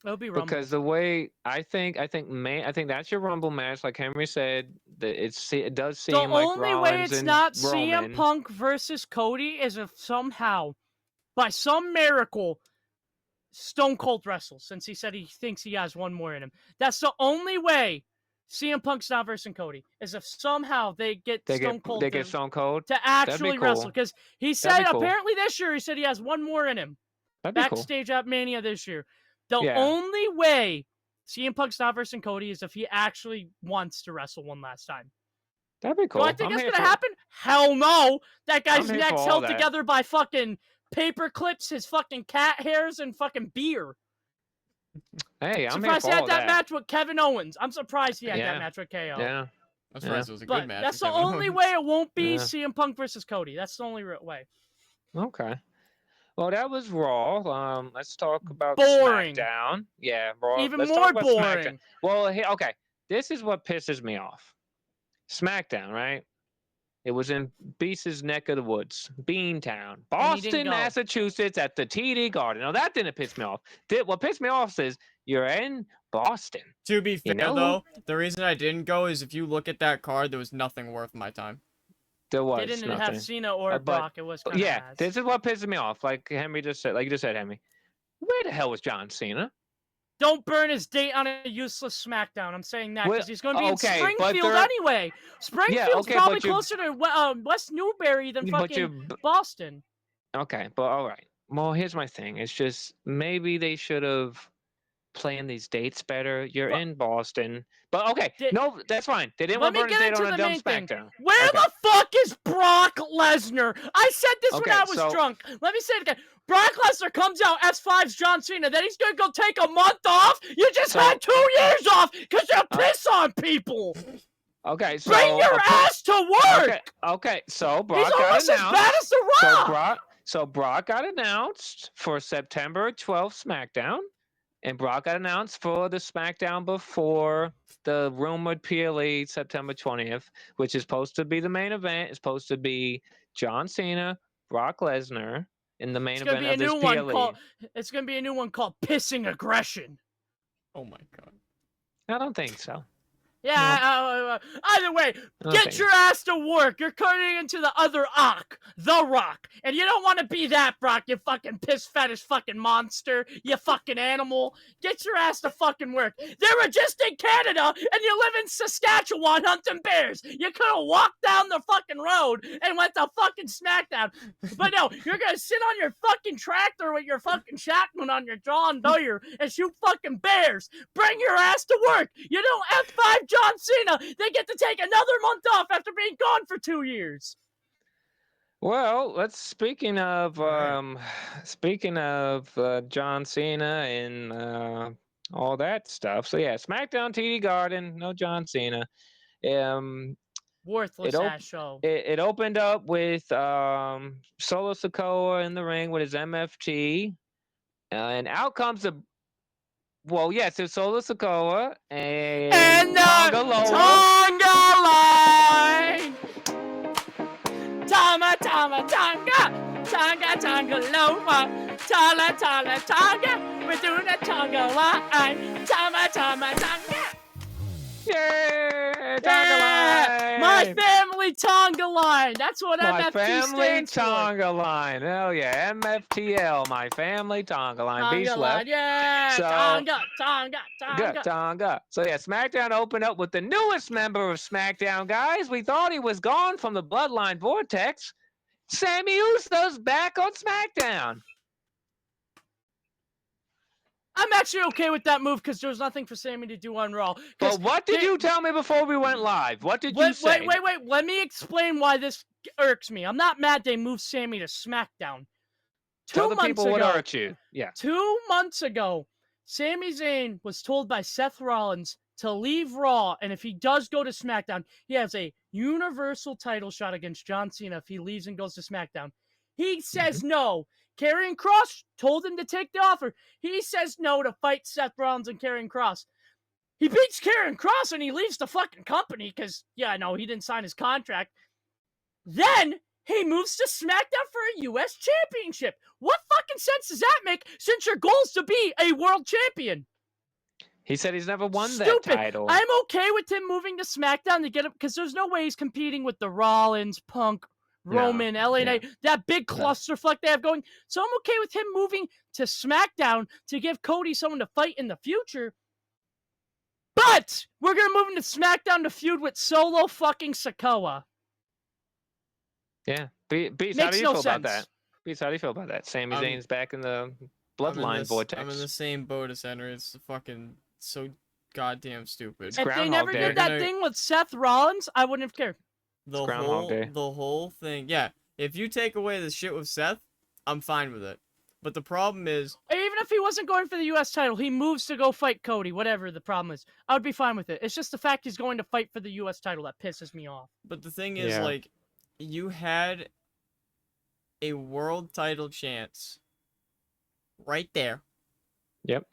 A: It'll be Rumble.
B: Because the way I think that's your Rumble match. Like Henry said, it does seem like Rollins
A: the only way it's not
B: Roman.
A: CM Punk versus Cody is if somehow, by some miracle, Stone Cold wrestles. Since he said he thinks he has one more in him, that's the only way. CM Punk's not versus Cody is if somehow they get Stone Cold to actually wrestle, because he said apparently this year he said he has one more in him. Backstage at Mania this year. The only way CM Punk's not versus Cody is if he actually wants to wrestle one last time.
B: That'd be cool.
A: Do I think it's gonna happen? Hell no. That guy's neck's held together by fucking paper clips, his fucking cat hairs, and fucking beer.
B: Hey, I'm
A: surprised he had that match with Kevin Owens. I'm surprised he had that match with KO.
B: Yeah.
C: I'm surprised it was a good match.
A: That's the only way it won't be CM Punk versus Cody. That's the only way.
B: Okay. Well, that was Raw. Let's talk about
A: boring.
B: SmackDown. Yeah, Raw.
A: Even more boring.
B: Well, okay. This is what pisses me off. SmackDown, right? It was in Beast's neck of the woods, Beantown,
A: And he didn't
B: Boston,
A: go.
B: Massachusetts, at the TD Garden. Now that didn't piss me off. What pissed me off is you're in Boston.
C: To be fair,
B: You know?
C: though, the reason I didn't go is if you look at that card, there was nothing worth my time.
B: There was
A: They didn't
B: nothing.
A: have Cena or
B: But
A: Brock. It was kind of
B: yeah, this is what pisses me off. Like Henry just said, like you just said, Henry. Where the hell was John Cena?
A: Don't burn his date on a useless SmackDown. I'm saying that because he's going to be in
B: okay,
A: Springfield anyway. Springfield's
B: okay,
A: probably closer to West Newbury than fucking Boston.
B: Okay, but all right. Well, here's my thing. It's just maybe they should have planned these dates better. You're in Boston. But okay, no, that's fine. They didn't want to burn his date on a dumb SmackDown.
A: Where the fuck is Brock Lesnar? I said this when I was drunk. Let me say it again. Brock Lesnar comes out, S5's John Cena, then he's gonna go take a month off? You just had 2 years off because you piss on people!
B: Okay, so...
A: Bring your ass to work!
B: Okay, so Brock
A: he's
B: got
A: almost
B: announced.
A: As bad as The Rock!
B: So Brock got announced for September 12th SmackDown, and Brock got announced for the SmackDown before the rumored PLE September 20th, which is supposed to be the main event. It's supposed to be John Cena, Brock Lesnar, in the main event of this PLE.
A: It's going to be a new one called Pissing Aggression.
C: Oh my god.
B: I don't think so.
A: Yeah, either way, get your ass to work. You're turning into the other The Rock. And you don't want to be that, Brock, you fucking piss fetish fucking monster, you fucking animal. Get your ass to fucking work. They were just in Canada, and you live in Saskatchewan hunting bears. You could have walked down the fucking road and went to fucking SmackDown. But no, you're going to sit on your fucking tractor with your fucking shotgun on your John Doyer and shoot fucking bears. Bring your ass to work. You don't F5 John Cena, they get to take another month off after being gone for 2 years.
B: Well, speaking of John Cena and all that stuff. So yeah, SmackDown TD Garden, no John Cena.
A: Worthless ass show.
B: It opened up with Solo Sikoa in the ring with his MFT, and out comes the. Well, yes, it's Solo Sikoa and Tonga Loa.
A: Tonga line! Tama, Tonga! Tonga Loa! Tonga! We're doing a Tonga line! Tonga!
B: Yeah, Tonga line!
A: My family Tonga line! That's what
B: my
A: MFT
B: family
A: stands
B: Tonga
A: for.
B: line. Hell yeah, MFTL, my family Tonga line.
A: Tonga
B: Beast
A: line,
B: left.
A: yeah!
B: So,
A: Tonga!
B: So yeah, SmackDown opened up with the newest member of SmackDown, guys. We thought he was gone from the Bloodline Vortex. Sammy Uso's back on SmackDown.
A: I'm actually okay with that move because there was nothing for Sammy to do on Raw.
B: But what did you tell me before we went live? What did you say?
A: Wait. Let me explain why this irks me. I'm not mad they moved Sammy to SmackDown.
B: Tell the people what irks you. Yeah.
A: 2 months ago, Sami Zayn was told by Seth Rollins to leave Raw, and if he does go to SmackDown, he has a Universal title shot against John Cena if he leaves and goes to SmackDown. He says no. Karrion Kross told him to take the offer. He says no to fight Seth Rollins and Karrion Kross. He beats Karrion Kross and he leaves the fucking company because, he didn't sign his contract. Then he moves to SmackDown for a U.S. championship. What fucking sense does that make since your goal is to be a world champion?
B: He said he's never won that title.
A: I'm okay with him moving to SmackDown to get him because there's no way he's competing with the Rollins, Punk, Roman, LA Knight, that big clusterfuck they have going. So I'm okay with him moving to SmackDown to give Cody someone to fight in the future. But we're going to move him to SmackDown to feud with Solo fucking Sikoa.
B: Yeah. Beast, how do you feel about that? Beast, how do you feel about that? Sami Zayn's back in the Bloodline Vortex.
C: I'm in the same boat as Henry. It's fucking so goddamn stupid.
A: If they never did that thing with Seth Rollins, I wouldn't have cared.
C: The whole thing, yeah. If you take away the shit with Seth, I'm fine with it. But the problem is,
A: even if he wasn't going for the U.S. title, he moves to go fight Cody, whatever the problem is. I would be fine with it. It's just the fact he's going to fight for the U.S. title that pisses me off.
C: But the thing is, like, you had a world title chance right there.
B: Yep.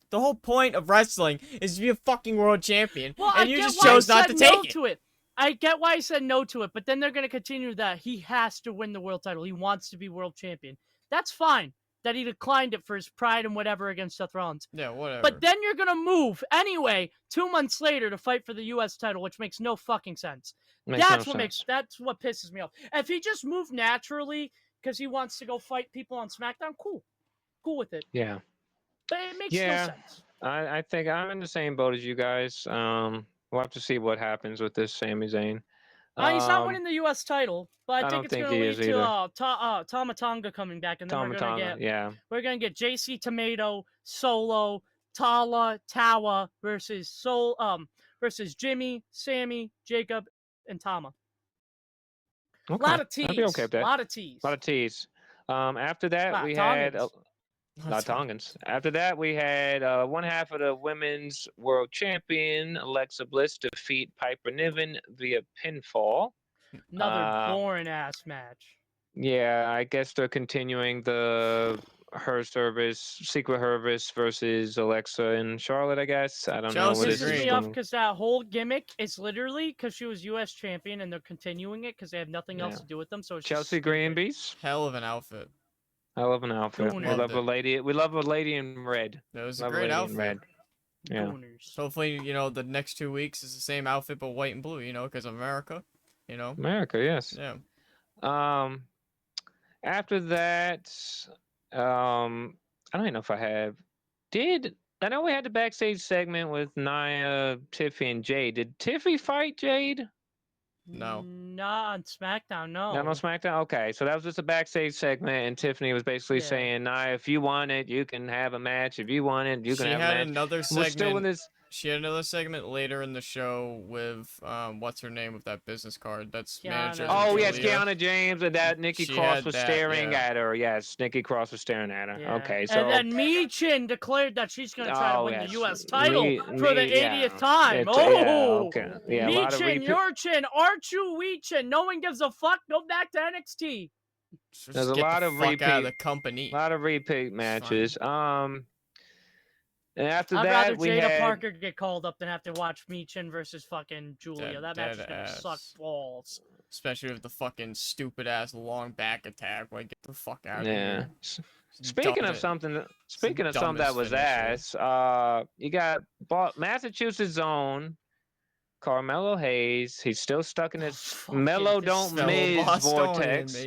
C: The whole point of wrestling is to be a fucking world champion,
A: well,
C: and you just chose not to take it.
A: I get why he said no to it, but then they're going to continue that he has to win the world title. He wants to be world champion. That's fine that he declined it for his pride and whatever against Seth Rollins.
C: Yeah, whatever.
A: But then you're going to move anyway 2 months later to fight for the U.S. title, which makes no fucking sense. That's what pisses me off. If he just moved naturally because he wants to go fight people on SmackDown, cool with it.
B: Yeah.
A: But it makes no sense.
B: I think I'm in the same boat as you guys. We'll have to see what happens with this Sami Zayn.
A: He's not winning the U.S. title, but I think it's going to lead to Tama Tonga coming back, and then we're gonna get JC Tomato, Solo, Tawa versus Jimmy, Sammy, Jacob, and Tama.
B: Okay.
A: A lot of teas.
B: I'd be okay with that.
A: A lot of teas.
B: After that, we had not Tongans. After that, we had one half of the women's world champion Alexa Bliss defeat Piper Niven via pinfall.
A: Another boring ass match.
B: Yeah, I guess they're continuing the Secret Hervis versus Alexa and Charlotte. I guess I don't know what
A: this is me off because that whole gimmick is literally because she was U.S. champion and they're continuing it because they have nothing else to do with them. So it's
B: Chelsea Greenbees.
C: Hell of an outfit.
B: I love an outfit. We love a lady. We love a lady in red.
C: That was a great outfit.
B: Red. Yeah.
C: Hopefully, the next 2 weeks is the same outfit but white and blue. Because of America.
B: America, yes.
C: Yeah.
B: After that, I don't even know if I have. I know we had the backstage segment with Nia, Tiffy, and Jade. Did Tiffy fight Jade?
C: No.
A: Not on SmackDown, no.
B: Not on SmackDown? Okay, so that was just a backstage segment, and Tiffany was basically saying, Nia, if you want it, you can have a match. If you want it, you can have a match.
C: She had another segment. She had another segment later in the show with, what's her name with that business card? That's manager.
B: Oh, yes, Kiana James, and that Nikki Cross was staring at her. Yes, Nikki Cross was staring at her.
A: Yeah.
B: Okay, so.
A: And then Michin declared that she's going to try to win the U.S. title for the 80th time. Michin, your chin, Archu, we chin. No one gives a fuck. Go back to NXT.
B: There's a lot of repeat.
C: Out of the company.
B: A lot of repeat matches. And after
A: I'd
B: that,
A: rather Jada Parker get called up than have to watch Michin versus fucking Julia. That match is gonna suck balls.
C: Especially with the fucking stupid ass long back attack. Like, get the fuck out of here.
B: Speaking of something that was ass, you got Massachusetts own Carmelo Hayes. He's still stuck in his Melo don't Miz vortex.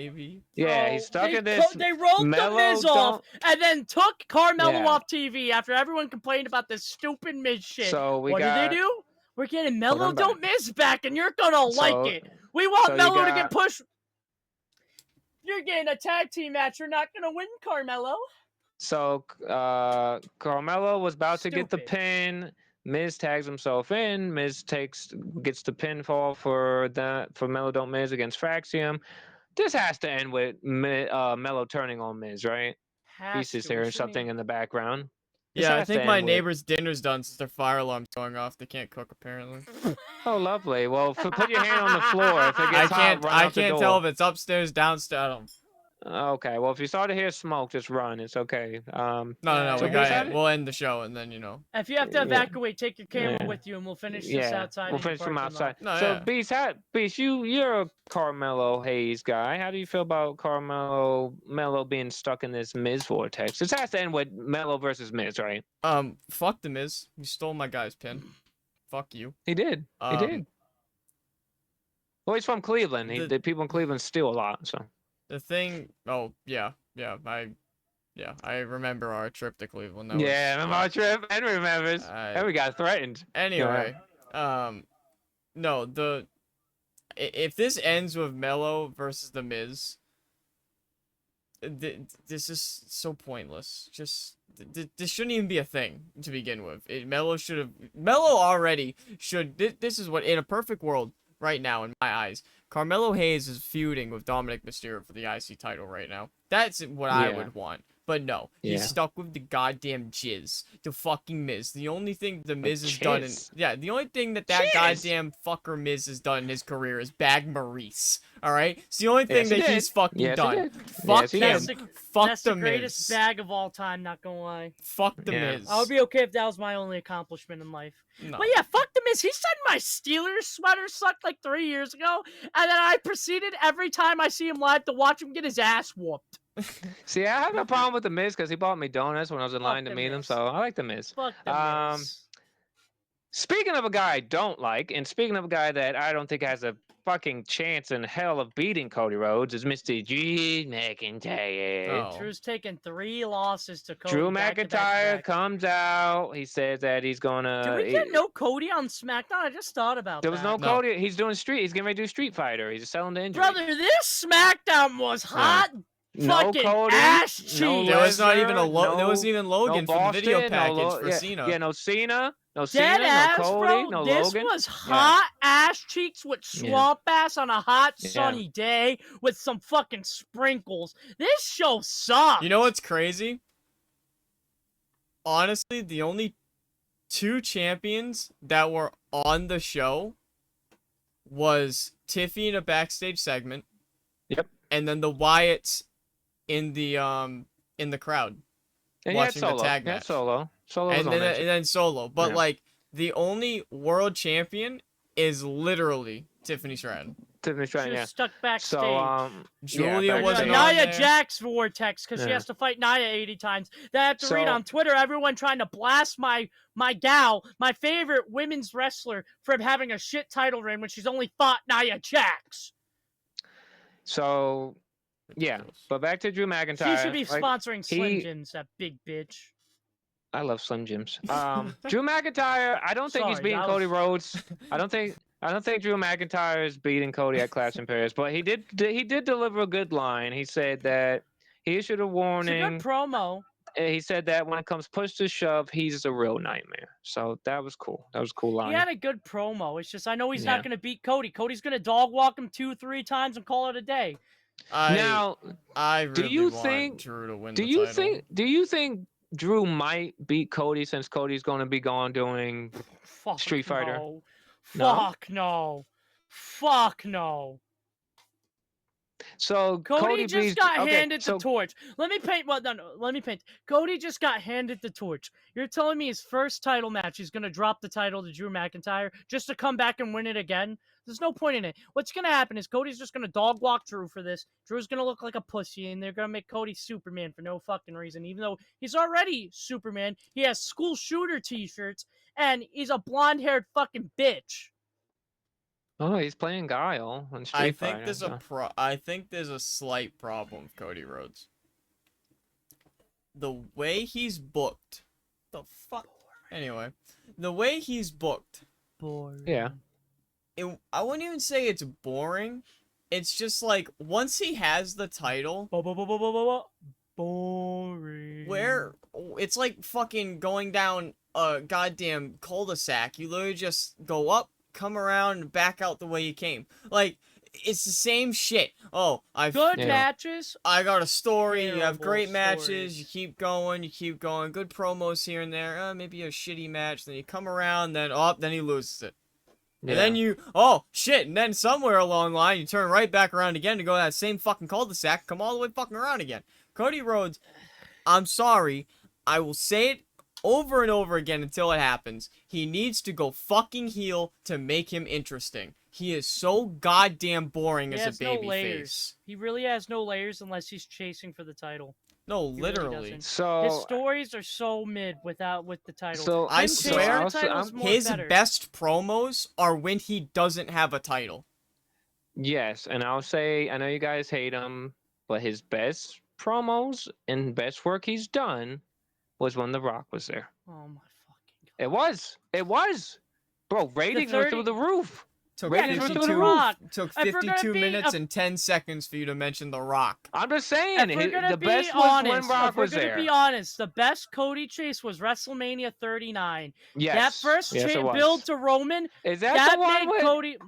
B: Yeah, he's stuck in this.
A: They rolled the Miz off and then took Carmelo off TV after everyone complained about this stupid Miz shit.
B: So
A: what did they do? We're getting Melo don't Miz back, and you're gonna like it. We want Melo to get pushed. You're getting a tag team match. You're not gonna win, Carmelo.
B: So Carmelo was about to get the pin. Miz tags himself in. Miz gets the pinfall for Melo don't Miz against Fraxium. This has to end with Melo turning on Miz, right? He's just hearing something in the background.
C: Yeah, I think my neighbor's dinner's done since their fire alarm's going off. They can't cook apparently.
B: Oh, lovely. Well, put your hand on the floor. If it gets hot, run out the door.
C: I can't tell if it's upstairs, downstairs.
B: Okay, well, if you start to hear smoke, just run. It's okay.
C: No, we got it. We'll end the show, and then,
A: If you have to evacuate, take your camera with you, and we'll finish this outside.
B: We'll finish from outside. Beast, you're a Carmelo Hayes guy. How do you feel about Melo being stuck in this Miz vortex? This has to end with Melo versus Miz, right?
C: Fuck the Miz. You stole my guy's pin. Fuck you.
B: He did. He did. Well, he's from Cleveland. The people in Cleveland steal a lot, so.
C: The thing, I remember our trip to Cleveland.
B: Remember our trip? Henry remembers. And we got threatened.
C: Anyway, if this ends with Melo versus The Miz, this is so pointless. Just, this shouldn't even be a thing to begin with. Melo already should, this is what, in a perfect world, right now, in my eyes, Carmelo Hayes is feuding with Dominic Mysterio for the IC title right now. That's what I would want. But no,
B: Yeah.
C: he's stuck with the goddamn jizz. The fucking Miz. The only thing the Miz has done in...
B: jizz?
C: Yeah, the only thing that
B: Jizz?
C: goddamn fucker Miz has done in his career is bag Maurice. Alright? It's the only thing
B: Yes, he
C: that he's
B: did.
C: fucking
B: Yes, he
C: done.
B: did.
C: Fuck
B: Yes, he
C: him.
B: did.
C: Fuck
A: That's
C: the
A: the greatest
C: Miz.
A: bag of all time, not gonna lie.
C: Fuck the
B: Yeah.
C: Miz.
A: I would be okay if that was my only accomplishment in life.
C: No.
A: But yeah, fuck the Miz. He said my Steelers sweater sucked like 3 years ago, and then I proceeded every time I see him live to watch him get his ass whooped.
B: See, I have no problem with the Miz because he bought me donuts when I was in
A: Fuck
B: line to
A: the
B: meet him,
A: Miz.
B: so I like the Miz.
A: Fuck the Miz.
B: Speaking of a guy I don't like, and speaking of a guy that I don't think has a fucking chance in hell of beating Cody Rhodes, is Mr. Drew McIntyre.
C: Oh.
A: Drew's taken 3 losses to Cody.
B: Drew
A: back to back to
B: McIntyre
A: back.
B: comes out. He says that he's gonna.
A: Did we get no Cody on SmackDown? I just thought about
B: There
A: that.
B: was no
C: No.
B: Cody. He's doing Street. He's getting ready to do Street Fighter. He's selling the injury.
A: Brother, this SmackDown was hot.
B: No
A: Fucking
B: Cody.
A: ass cheeks.
B: No
C: There was not even a
B: Lesnar,
C: there wasn't even Logan
B: no
C: for the video
B: Boston,
C: package
B: no,
C: for
B: yeah,
C: Cena.
B: Yeah, no Cena. No
A: Dead
B: Cena.
A: ass,
B: no Cody.
A: bro.
B: No
A: This
B: Logan.
A: was hot ass cheeks with swamp ass on a hot
B: Yeah.
A: sunny day with some fucking sprinkles. This show sucks.
C: You know what's crazy? Honestly, the only 2 champions that were on the show was Tiffy in a backstage segment.
B: Yep.
C: And then the Wyatts in the crowd.
B: And
C: watching
B: he had
C: the
B: Solo.
C: tag
B: He had
C: match.
B: Solo. Solo was
C: And
B: on
C: then,
B: that.
C: and then Solo. But
B: Yeah.
C: like the only world champion is literally Tiffany Stratton.
B: Tiffany
A: She
B: Stratton,
A: was
B: yeah.
A: stuck backstage.
B: So,
C: Julia
B: backstage.
C: wasn't on
A: Nia
C: there.
A: Jax vortex because she
B: Yeah.
A: has to fight Nia 80 times. Then I have to read
B: So-
A: on Twitter everyone trying to blast my gal, my favorite women's wrestler, for having a shit title reign when she's only fought Nia Jax.
B: So, yeah. But back to Drew McIntyre.
A: She should be
B: like,
A: sponsoring Slim
B: he-
A: Jims, that big bitch.
B: I love Slim Jims. Drew McIntyre. I don't think he's
A: Sorry,
B: beating
A: that
B: Cody
A: was-
B: Rhodes. I don't think Drew McIntyre is beating Cody at Clash in Paris. But he did deliver a good line. He said that he issued a
A: It's a
B: warning.
A: good promo.
B: He said that when it comes push to shove, he's a real nightmare. So that was cool. That was a cool line.
A: He had a good promo. It's just I know he's
B: Yeah.
A: not going to beat Cody. Cody's going to dog walk him 2-3 times and call it a day.
B: Now,
C: I really
B: you
C: want
B: think-
C: Drew to win
B: do
C: the
B: you
C: title.
B: think Drew might beat Cody since Cody's going to be gone doing
A: Fuck
B: Street Fighter?
A: No.
B: No?
A: Fuck no. Fuck no.
B: So
A: Cody just
B: beats-
A: got
B: okay,
A: handed
B: so
A: the torch. Let me paint. Well, no, let me paint. Cody just got handed the torch. You're telling me his first title match, he's gonna drop the title to Drew McIntyre just to come back and win it again? There's no point in it. What's gonna happen is Cody's just gonna dog walk Drew for this. Drew's gonna look like a pussy, and they're gonna make Cody Superman for no fucking reason. Even though he's already Superman, he has school shooter T-shirts, and he's a blonde-haired fucking bitch.
B: Oh, he's playing Guile on Street
C: I
B: Fighter.
C: think there's
B: so-
C: I think there's a slight problem with Cody Rhodes. The way he's booked. The fuck. Anyway, the way he's booked.
A: Boring.
B: Yeah.
C: I wouldn't even say it's boring. It's just like once he has the title,
A: Boring.
C: where it's like fucking going down a goddamn cul-de-sac. You literally just go up, come around, and back out the way you came. Like it's the same shit. Oh,
A: Good
B: Yeah.
A: matches.
C: I got a story. You have
A: Terrible
C: great matches.
A: stories.
C: You keep going. You keep going. Good promos here and there. Maybe a shitty match. Then you come around. Then then he loses it.
B: Yeah.
C: And then you, oh shit! And then somewhere along the line, you turn right back around again to go that same fucking cul-de-sac. Come all the way fucking around again. Cody Rhodes, I'm sorry. I will say it over and over again until it happens. He needs to go fucking heel to make him interesting. He is so goddamn boring
A: He
C: as
A: has
C: a
A: no
C: baby
A: layers.
C: face.
A: He really has no layers unless he's chasing for the title.
C: No,
A: He really
C: literally.
A: doesn't.
B: So
A: His stories are so mid with the title.
B: So
C: I
A: Him
C: swear-
A: chasing the
B: Also,
A: title's
B: I'm-
A: more
C: His
A: better.
C: best promos are when he doesn't have a title.
B: yes, and I'll say I know you guys hate him, but his best promos and best work he's done was when The Rock was there.
A: Oh my fucking god.
B: It was, bro. Ratings were
A: 30
B: through the roof.
C: Took
B: Yeah,
A: because of
C: 52,
A: The Rock.
C: took
A: If we're gonna
C: 52
A: be
C: minutes
A: a-
C: and 10 seconds for you to mention The Rock.
B: I'm just saying,
A: If we're gonna
B: the
A: be
B: best was
A: honest,
B: when Rock
A: if we're
B: was
A: gonna
B: there.
A: be honest, the best Cody chase was WrestleMania 39.
B: Yes,
A: That first
B: yes, it was.
A: build to Roman,
B: Is that,
A: that
B: the one
A: made
B: with?
A: Cody.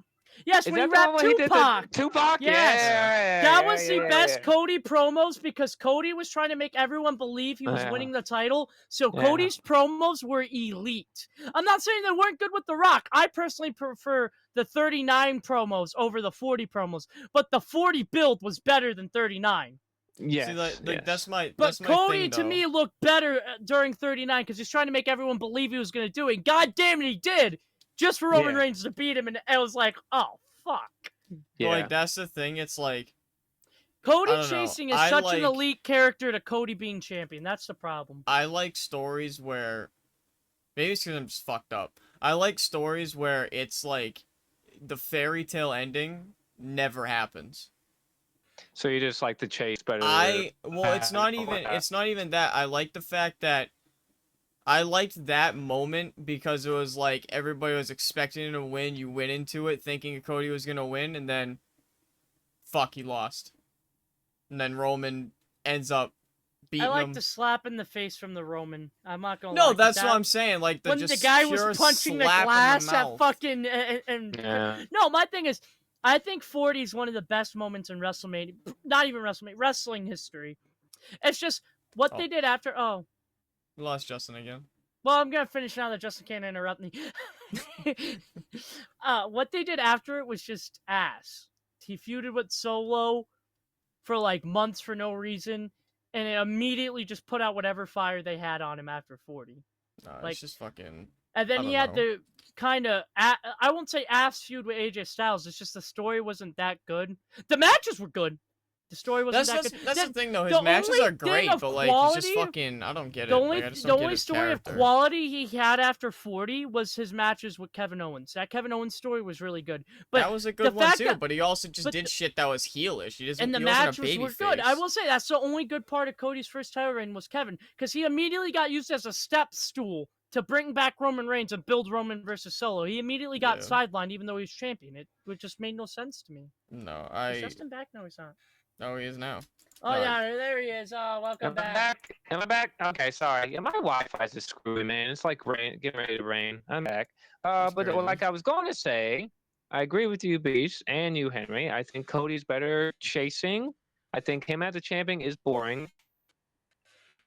A: Yes,
B: Is
A: when he
B: that the one
A: rapped
B: where he did the
A: Tupac.
B: Tupac?
A: Yes.
B: Yeah.
A: That was the best
B: yeah.
A: Cody promos because Cody was trying to make everyone believe he was winning the title. So Cody's promos were elite. I'm not saying they weren't good with The Rock. I personally prefer the 39 promos over the 40 promos, but the 40 build was better than 39.
B: Yes.
C: See, like that's my
A: Cody
C: thing,
A: to me looked better during 39 because he's trying to make everyone believe he was going to do it. God damn it, he did. Just for Roman Reigns to beat him, and it was like, oh fuck.
C: Yeah. But, like, that's the thing. It's like
A: Cody chasing is such an elite character to Cody being champion. That's the problem.
C: I like stories where maybe it's because I'm just fucked up. I like stories where it's like the fairy tale ending never happens.
B: So you just like the chase better?
C: Well, it's not even that. I like the fact that I liked that moment because it was like everybody was expecting him to win. You went into it thinking Cody was gonna win, and then fuck, he lost. And then Roman ends up beating him.
A: I like the slap in the face from the Roman. I'm not gonna lie.
C: No, that's what I'm saying. Like
A: when the guy was punching the glass at fucking No, my thing is, I think 40 is one of the best moments in WrestleMania. Not even WrestleMania, wrestling history. It's just what they did after. Oh,
C: we lost Justin again.
A: Well, I'm gonna finish now that Justin can't interrupt me. What they did after it was just ass. He feuded with Solo for like months for no reason, and it immediately just put out whatever fire they had on him after 40.
C: Like, it's just fucking.
A: And then he had to kind of, I won't say ass feud with AJ Styles. It's just the story wasn't that good. The matches were good. The story wasn't that good.
C: That's the thing, though. His matches are great, but like he's just fucking. I don't get it.
A: The only story of quality he had after 40 was his matches with Kevin Owens. That Kevin Owens story was really good. But
C: that was a good one too. But he also just did shit that was heelish. He doesn't.
A: And the matches were good. I will say that's the only good part of Cody's first title reign was Kevin, because he immediately got used as a step stool to bring back Roman Reigns and build Roman versus Solo. He immediately got sidelined, even though he was champion. It just made no sense to me.
C: No,
A: Is Justin back? No, he's not.
C: Oh, he is now.
A: Oh, yeah, there he is. Oh, welcome back.
B: Am I back? Okay, sorry. Yeah, my Wi-Fi's is screwy, man. It's like getting ready to rain. I'm back. But like I was going to say, I agree with you, Beast, and you, Henry. I think Cody's better chasing. I think him as a champion is boring.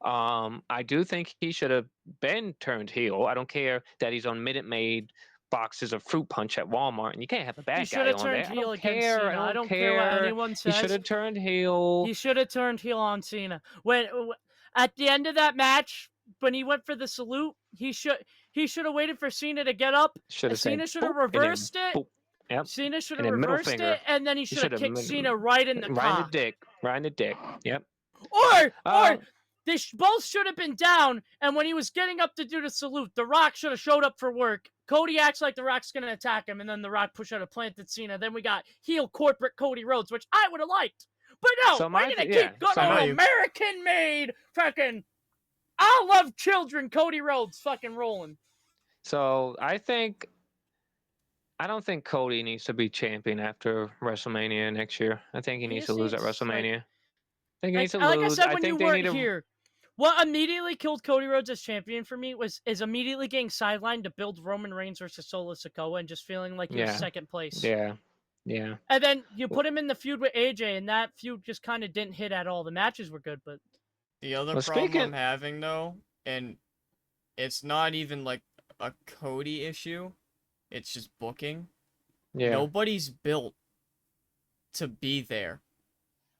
B: I do think he should have been turned heel. I don't care that he's on Minute Maid boxes of fruit punch at Walmart, and you can't have a bad guy on there. I don't care. I don't care
A: what anyone says.
B: He should have turned heel.
A: He should have turned heel on Cena. When at the end of that match, when he went for the salute, he should have waited for Cena to get up. Cena should have reversed it.
B: Yep.
A: Cena should have reversed it, and then he should have kicked Cena right in the cock.
B: Right in the dick. Right in the dick. Yep.
A: Or they both should have been down, and when he was getting up to do the salute, The Rock should have showed up for work. Cody acts like The Rock's going to attack him, and then The Rock pushed out a planted Cena. Then we got heel corporate Cody Rhodes, which I would have liked. But no, we're going to keep good old American-made fucking I love children Cody Rhodes fucking rolling.
B: So I don't think Cody needs to be champion after WrestleMania next year. I think he needs to lose at WrestleMania. I think he needs to lose.
A: Like I said, when you weren't here, what immediately killed Cody Rhodes as champion for me is immediately getting sidelined to build Roman Reigns versus Solo Sikoa and just feeling like he was second place.
B: Yeah. Yeah.
A: And then you put him in the feud with AJ, and that feud just kind of didn't hit at all. The matches were good, but
C: the other problem I'm having, though, and it's not even like a Cody issue, it's just booking. Yeah. Nobody's built to be there.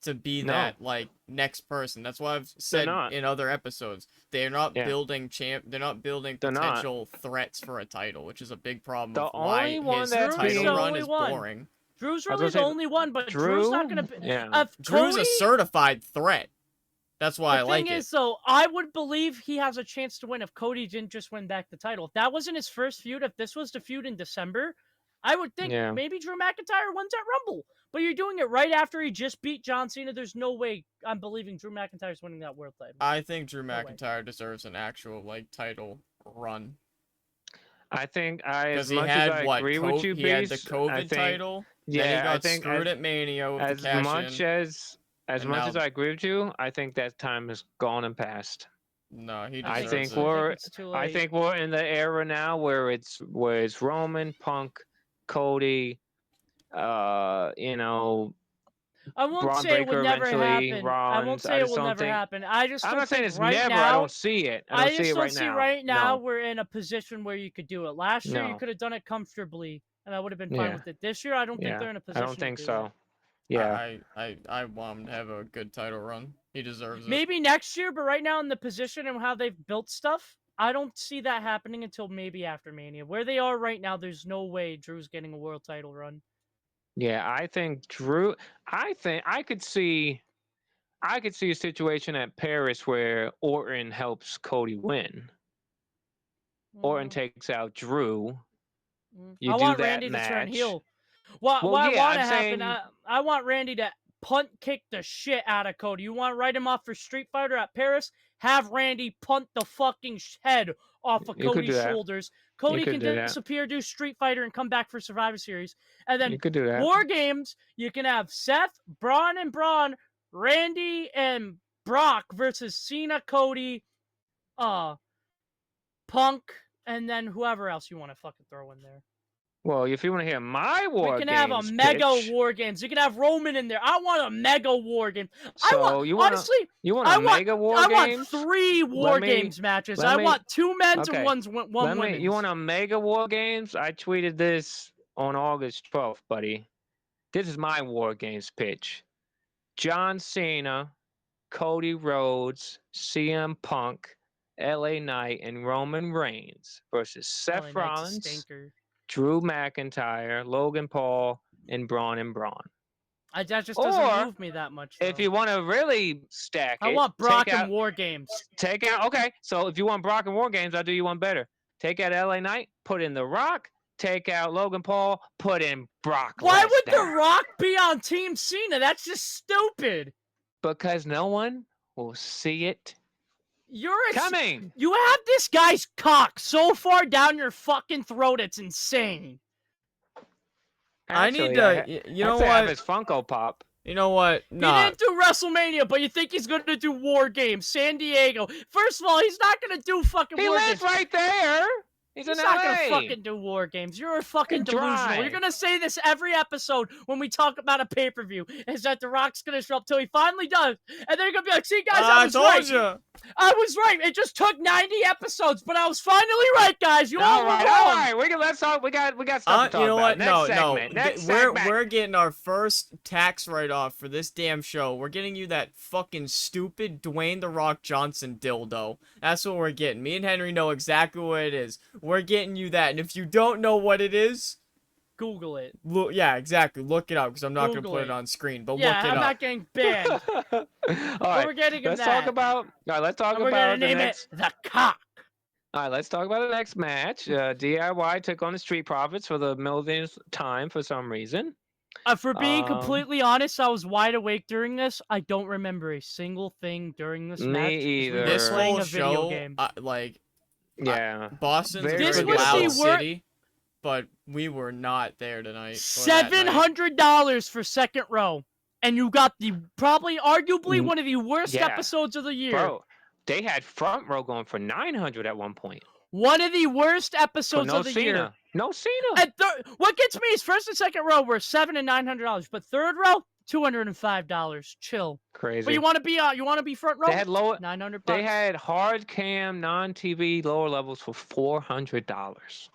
C: To be that like next person. That's why I've said in other episodes they're not building they're not building potential threats for a title, which is a big problem.
B: The only one
C: his title run is boring.
A: Drew's really the only one, but Drew's not gonna be.
C: Drew's a certified threat. That's why I like it.
A: The thing is, though, I would believe he has a chance to win if Cody didn't just win back the title. If that wasn't his first feud, if this was the feud in December, I would think maybe Drew McIntyre wins at Rumble. But you're doing it right after he just beat John Cena. There's no way I'm believing Drew McIntyre's winning that world title.
C: I think Drew McIntyre deserves an actual title run.
B: I think as much as I agree with you,
C: he had the COVID title.
B: Yeah,
C: he got screwed at Mania with
B: as
C: the cash-in.
B: As much as I agree with you, I think that time has gone and passed.
C: No, he
B: I
C: deserves
B: think I think we're in the era now where it's Roman, Punk, Cody. You know,
A: I won't
B: Braun
A: say it would
B: Breaker
A: never
B: eventually
A: happen. I won't
B: Rollins.
A: say
B: I
A: it
B: just
A: will
B: don't
A: never
B: think.
A: happen. I just
B: I'm
A: don't
B: not saying
A: think
B: it's
A: right
B: never. I
A: now.
B: don't see it. I
A: I
B: don't see
A: just
B: it
A: don't
B: right
A: see
B: now.
A: right now
B: No.
A: we're in a position where you could do it. Last year you
B: No.
A: could have done it comfortably, and I would have been fine
B: Yeah.
A: with it. This year I don't think
B: Yeah.
A: they're in a
B: I
A: position
B: don't think
A: to do
B: so.
A: it.
B: Yeah.
C: I want him to have a good title run. He deserves it.
A: Maybe next year, but right now in the position and how they've built stuff, I don't see that happening until maybe after Mania. Where they are right now, there's no way Drew's getting a world title run.
B: Yeah. I think Drew. I think I could see. I could see a situation at Paris where Orton helps Cody win. Orton takes out Drew. You
A: I
B: do
A: want
B: that
A: Randy to turn
B: match.
A: heel. What
B: Well,
A: I
B: yeah,
A: want
B: I'm
A: to happen?
B: saying.
A: I want Randy to punt kick the shit out of Cody. You want to write him off for Street Fighter at Paris? Have Randy punt the fucking head off of
B: You could do
A: Cody's
B: that.
A: shoulders.
B: You
A: Cody
B: could
A: can
B: do that.
A: disappear, do Street Fighter, and come back for Survivor Series. And then
B: You could do that.
A: War Games, you can have Seth, Braun, and Braun, Randy, and Brock versus Cena, Cody, Punk, and then whoever else you want to fucking throw in there.
B: Well, if you want to hear my War
A: We can
B: Games
A: have a mega
B: pitch,
A: War Games. You can have Roman in there. I want a mega War Game.
B: so you want
A: honestly,
B: you want a mega War
A: I
B: Games?
A: want 3 War Games matches. I want 2 men's and one women's.
B: You want a mega War Games? I tweeted this on August 12th, buddy. This is my War Games pitch. John Cena, Cody Rhodes, CM Punk, LA Knight, and Roman Reigns versus Seth Rollins, Drew McIntyre, Logan Paul, and Braun and Braun.
A: That just doesn't move me that much.
B: If you want to really stack it,
A: I want Brock and War Games.
B: Take out. Okay, so if you want Brock and War Games, I'll do you one better. Take out LA Knight, put in The Rock. Take out Logan Paul, put in Brock.
A: Why would The Rock be on Team Cena? That's just stupid.
B: Because no one will see it. Coming.
A: You have this guy's cock so far down your fucking throat, it's insane.
B: Actually,
C: I need to. You know what?
B: Have his Funko Pop.
C: You know what? No.
A: He didn't do WrestleMania, but you think he's going to do War Games, San Diego. First of all, he's not going to do fucking War Games.
B: He lives right there. He's in
A: not
B: LA.
A: going to fucking do War Games. You're a fucking delusional. You're going to say this every episode when we talk about a pay-per-view, is that The Rock's going to show up till he finally does. And then you're going to be like, see, guys, I was right.
C: You.
A: I was right. It just took 90 episodes, but I was finally right, guys. You all were wrong.
B: All right. Let's talk. We got stuff to talk
C: you know
B: about.
C: What?
B: Next segment.
C: We're getting our first tax write-off for this damn show. We're getting you that fucking stupid Dwayne The Rock Johnson dildo. That's what we're getting. Me and Henry know exactly what it is. We're getting you that. And if you don't know what it is,
A: Google it.
C: Yeah, exactly. Look it up because I'm not going to put it on screen. But look it up.
A: Yeah, I'm not getting banned.
B: All right,
A: we're getting
B: let's talk about. All right, let's talk about.
A: We're gonna name it the cock.
B: All right, let's talk about the next match. DIY took on the Street Profits for the millionth time for some reason.
A: For being completely honest, I was wide awake during this. I don't remember a single thing during this match.
B: Me either.
C: This whole
A: a video
C: show,
A: game.
C: Boston's a
A: this
C: good
A: was
C: loud
A: the
C: city, but we were not there tonight.
A: $700 for second row, and you got the arguably one of the worst episodes of the year.
B: Bro, they had front row going for $900 at one point.
A: One of the worst episodes of the year.
B: No Cena.
A: And what gets me is first and second row were $700 and $900, but third row $205. Chill.
B: Crazy.
A: But you want to be front row?
B: They had lower.
A: $900.
B: They had hard cam, non-TV lower levels for $400.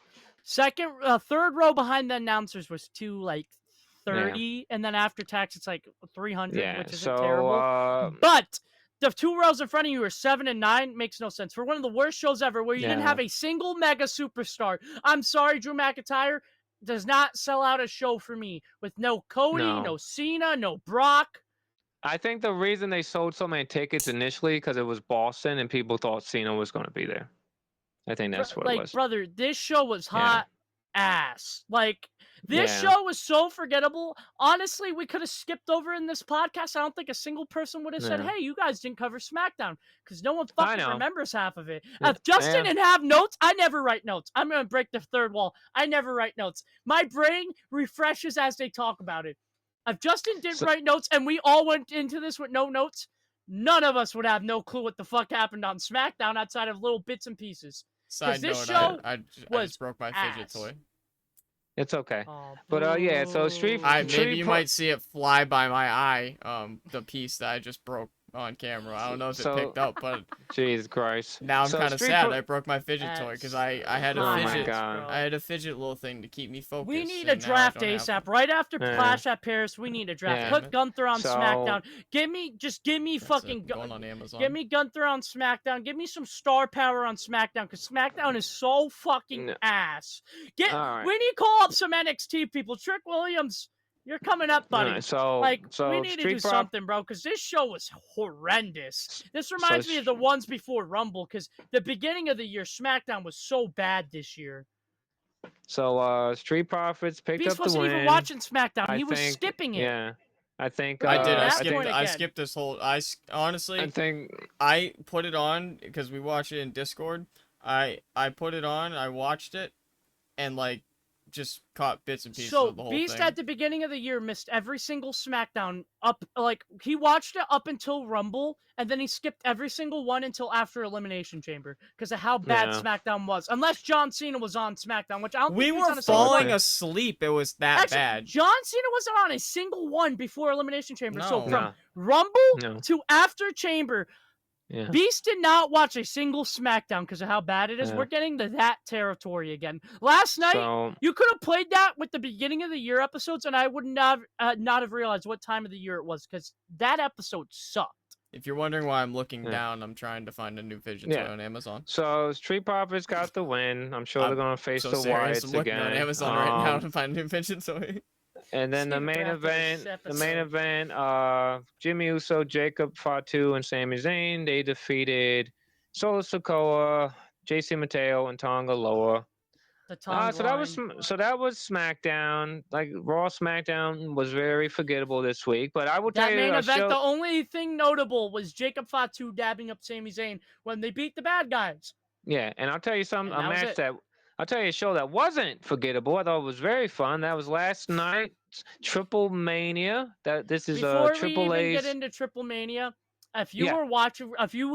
A: Third row behind the announcers was $230, and then after tax it's like $300, which isn't terrible. But the 2 rows in front of you are 7 and 9. Makes no sense for one of the worst shows ever, where you didn't have a single mega superstar. I'm sorry, Drew McIntyre does not sell out a show for me with no Cody, no Cena, no Brock.
B: I think the reason they sold so many tickets initially because it was Boston and people thought Cena was going to be there. I think that's what it was.
A: Brother, this show was hot ass. This show was so forgettable. Honestly, we could have skipped over in this podcast. I don't think a single person would have said, hey, you guys didn't cover SmackDown, because no one fucking remembers half of it. If Justin didn't have notes, I never write notes. I'm going to break the third wall. I never write notes. My brain refreshes as they talk about it. If Justin didn't write notes and we all went into this with no notes, none of us would have no clue what the fuck happened on SmackDown outside of little bits and pieces.
C: Side
A: this
C: note,
A: show
C: I just broke my fidget toy.
B: It's okay.
A: Oh,
B: But yeah, so
C: Maybe you might see it fly by my eye. The piece that I just broke on camera. I don't know if it picked up, but
B: Jesus Christ.
C: now I'm
B: So
C: kind of sad. I broke my fidget toy because I had a
B: Oh my
C: fidget.
B: God.
C: I had a fidget little thing to keep me focused.
A: We need a draft ASAP. Right after Clash at Paris, we need a draft.
B: Yeah.
A: Put Gunther on SmackDown. Give me fucking
C: going on Amazon.
A: Give me Gunther on SmackDown. Give me some star power on SmackDown because SmackDown is so fucking ass. We need to call up some NXT people. Trick Williams, you're coming up, buddy. We need to do something, bro, because this show was horrendous. This reminds me of the ones before Rumble, because the beginning of the year, SmackDown was so bad this year.
B: So Street Profits picked
A: Beast
B: up the win.
A: wasn't even watching SmackDown. He was skipping it.
B: Yeah. I think
C: I did. I skipped this whole. Honestly, I put it on because we watched it in Discord. I put it on. I watched it, and like just caught bits and pieces of the whole
A: Beast
C: thing.
A: at the beginning of the year missed every single SmackDown he watched it up until Rumble, and then he skipped every single one until after Elimination Chamber because of how bad SmackDown was. Unless John Cena was on SmackDown, which I don't think he was on a single one.
C: We were falling asleep. It was that bad.
A: John Cena wasn't on a single one before Elimination Chamber. So from Rumble to after Chamber, Beast did not watch a single SmackDown because of how bad it is. We're getting to that territory again. Last night, you could have played that with the beginning of the year episodes, and I would not have realized what time of the year it was because that episode sucked.
C: If you're wondering why I'm looking down, I'm trying to find a new fidget toy on Amazon.
B: So Street Profits got the win. I'm sure they're gonna face the Wyatts again.
C: I'm looking on Amazon right now to find a new fidget toy.
B: And then the main event, Jimmy Uso, Jacob Fatu, and Sami Zayn, they defeated Solo Sikoa, JC Mateo, and Tonga Loa. So that was SmackDown. Like Raw SmackDown was very forgettable this week. But I will tell you,
A: that main event, the only thing notable was Jacob Fatu dabbing up Sami Zayn when they beat the bad guys.
B: Yeah, and I'll tell you something. I'll tell you a show that wasn't forgettable. I thought it was very fun. That was last night, Triple Mania. This is
A: Before
B: Triple
A: we even
B: A's.
A: get into Triple Mania, if you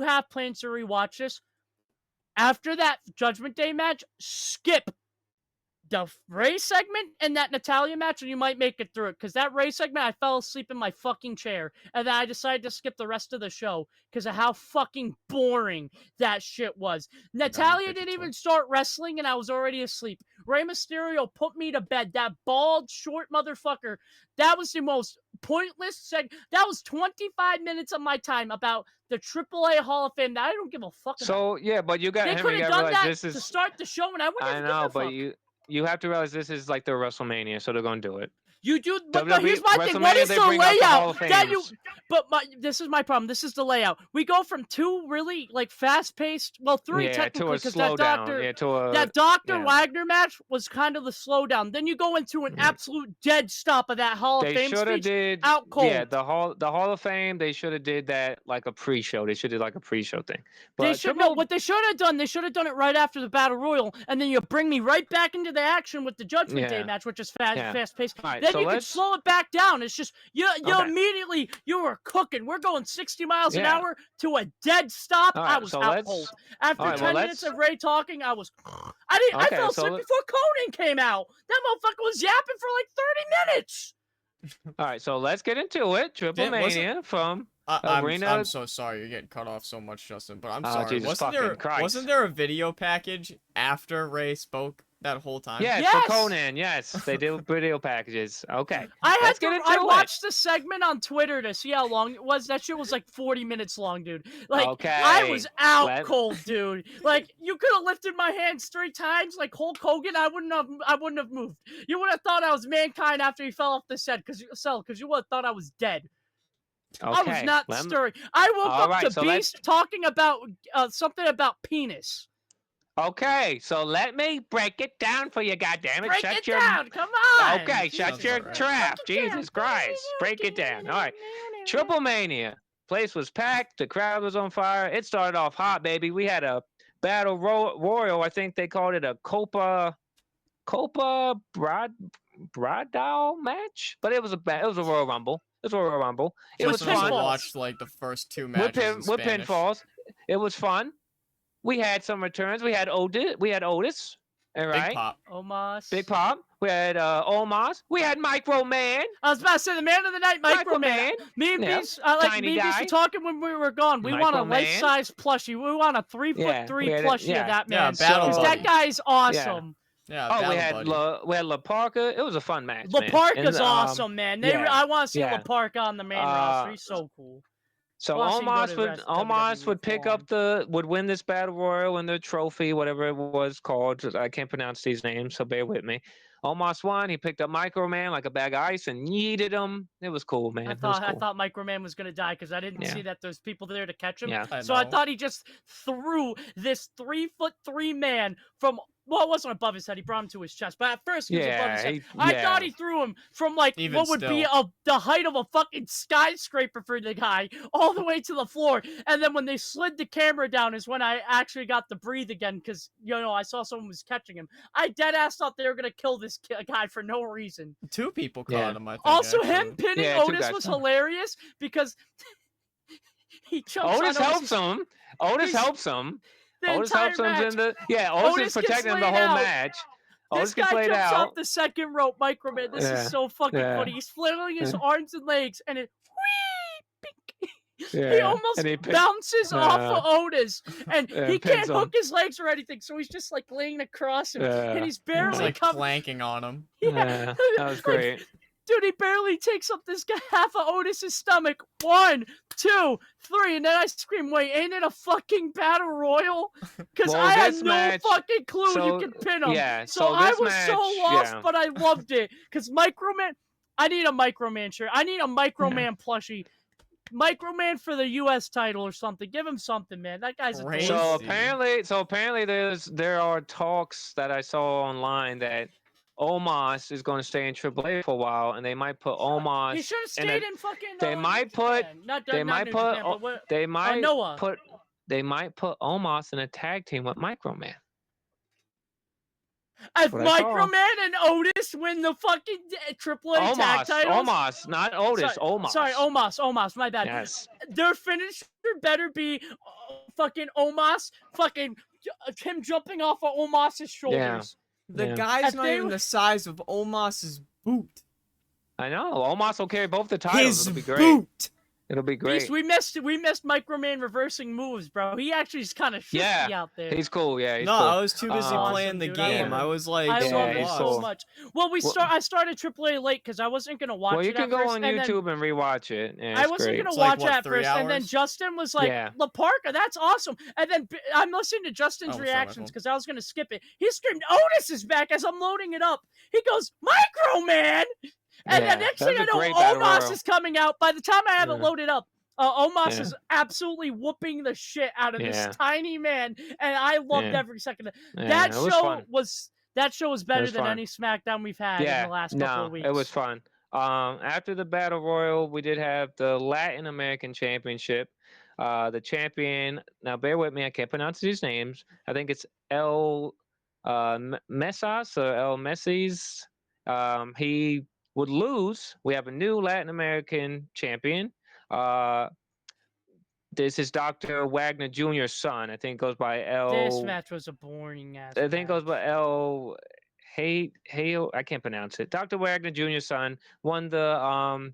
A: have plans to rewatch this, after that Judgment Day match, skip the Ray segment and that Natalya match, and you might make it through it. Because that Ray segment, I fell asleep in my fucking chair, and then I decided to skip the rest of the show because of how fucking boring that shit was. Natalya didn't even start wrestling, and I was already asleep. Rey Mysterio put me to bed. That bald, short motherfucker. That was the most pointless segment. That was 25 minutes of my time about the AAA Hall of Fame that I don't give a fuck about.
B: So yeah, but you got.
A: They could have done that to start the show, and I wouldn't have given a fuck.
B: You have to realize this is like the WrestleMania, so they're gonna do it.
A: You do, but here's my thing. What is the layout? This is my problem. This is the layout. We go from two really fast-paced, three technically, because that Dr. Wagner match was kind of the slowdown. Then you go into an absolute dead stop of that Hall of Fame speech. Out cold.
B: Yeah, the Hall of Fame. They should have did that like a pre-show. They should have did like a pre-show thing. But
A: what they should have done. They should have done it right after the Battle Royal, and then you bring me right back into the action with the Judgment Day match, which is fast-paced. Then you can slow it back down. It's just you immediately you were cooking. We're going 60 miles an hour to a dead stop. I was out cold. After 10 minutes of Ray talking, I fell asleep before Conan came out. That motherfucker was yapping for like 30 minutes.
B: All right, so let's get into it. Triple Mania from Arena.
C: I'm so sorry you're getting cut off so much, Justin, but I'm sorry.
B: Jesus
C: Wasn't there a video package after Ray spoke that whole time?
B: Yes, for Conan. Yes, they did video packages. Okay.
A: I watched the segment on Twitter to see how long it was. That shit was like 40 minutes long, dude. I was out cold, dude. Like you could have lifted my hands 3 times like Hulk Hogan. I wouldn't have moved. You would have thought I was Mankind after he fell off the set because you would have thought I was dead.
B: Okay.
A: I was not stirring. I woke up to Beast talking about something about penis.
B: Okay, so let me break it down for you, goddammit.
A: Break it down, come on.
B: Okay, shut your trap. Jesus Christ. Break it down. All right. Triple Mania. Place was packed. The crowd was on fire. It started off hot, baby. We had a battle royal. I think they called it a Copa Bradal match, but it was a Royal Rumble. It was a Royal Rumble. It was fun.
C: I watched like the first 2 matches
B: with pinfalls. It was fun. We had some returns. We had Otis. All
C: Big
B: right.
C: Pop.
A: Omos.
B: Big Pop. We had Omos. We had Micro Man.
A: I was about to say the man of the night, Micro Man. Me and
B: Yeah.
A: Beast,
B: Tiny
A: me and Beast
B: guy.
A: were talking when we were gone. We want a
B: Micro Man.
A: life-size plushie. We want a 3'3" plushie of that man.
C: Battle
A: Because
C: buddy.
A: that guy's awesome.
C: Yeah.
B: Oh,
C: Battle
B: we had La Parka. It was a fun match.
A: La
B: man.
A: Parka's awesome, man. I want to see
B: yeah.
A: La Parka on the main roster. He's so cool.
B: So
A: Well, she can go to
B: Omos would
A: WWE
B: pick
A: full
B: up would win this battle royal and the trophy, whatever it was called. I can't pronounce these names, so bear with me. Omos won. He picked up Micro Man like a bag of ice and yeeted him. It was cool, man.
A: I thought Micro Man was gonna die because I didn't see that there's people there to catch him.
B: Yeah.
A: I thought he just threw this 3'3" man from. Well, it wasn't above his head. He brought him to his chest. But at first, he was above his head. I thought he threw him from, like,
C: Even
A: what would be the height of a fucking skyscraper for the guy all the way to the floor. And then when they slid the camera down is when I actually got to breathe again because, I saw someone was catching him. I dead-ass thought they were going to kill this guy for no reason.
C: 2 people caught him, I think.
A: Also,
C: actually.
A: him pinning Otis was hilarious because he jumps
B: Otis
A: on
B: helps him. Otis helps him. Otis helps him in the Otis is protecting him the whole match.
A: This guy jumps off the second rope, Micro Man. This is so fucking funny. He's flailing his arms and legs, and it he almost bounces off of Otis, and he can't hook his legs or anything, so he's just like laying across him, and he's barely
C: clanking on him.
B: Yeah, that was great.
A: Dude, he barely takes up this guy half of Otis's stomach. 1, 2, 3, and then I scream, "Wait, ain't it a fucking battle royal?" Because I had no fucking clue you could pin him.
B: Yeah,
A: so I was so lost, but I loved it. Because Micro Man, I need a Micro Man shirt. I need a Micro Man plushie. Micro Man for the U.S. title or something. Give him something, man. That guy's a
B: So apparently, there are talks that I saw online that Omos is going to stay in AAA for a while, and they might put Omos.
A: He should have stayed in fucking.
B: They might put. They might put Omos in a tag team with Micro Man.
A: If Micro Man and Otis win the fucking AAA tag titles.
B: Omos, not Otis. Omos.
A: Sorry, Omos. My bad.
B: Yes.
A: Their finisher better be fucking Omos. Fucking him jumping off of Omos's shoulders.
C: The guy's not even the size of Omos's boot.
B: I know. Omos will carry both the titles. It'll be great.
C: Boot.
B: It'll be great.
A: Beast, we missed Micro Man reversing moves, bro. He actually is kind of shifty out there.
B: He's cool. Yeah, he's cool.
C: I was too busy playing the game. I was like,
A: I love it so much. Well, I started AAA late because I wasn't gonna watch it.
B: Well, you can go on YouTube and rewatch it. Yeah,
A: I wasn't gonna watch it at first, and then Justin was like, "La Parka, that's awesome." And then I'm listening to Justin's reactions because I was gonna skip it. He screamed, "Otis is back!" as I'm loading it up. He goes, "Micro Man!" And the next thing I know, Omos is coming out. By the time I have it loaded up, Omos is absolutely whooping the shit out of this tiny man, and I loved every second of it. That show was better than any SmackDown we've had in the last couple of weeks.
B: It was fun. After the Battle Royal, we did have the Latin American Championship. The champion, now bear with me, I can't pronounce these names. I think it's El Mesas or El Messis. He would lose. We have a new Latin American champion. This is Dr. Wagner Jr.'s son. I think goes by El.
A: This match was a boring ass.
B: I think it goes by El. Hey, I can't pronounce it. Dr. Wagner Jr.'s son won the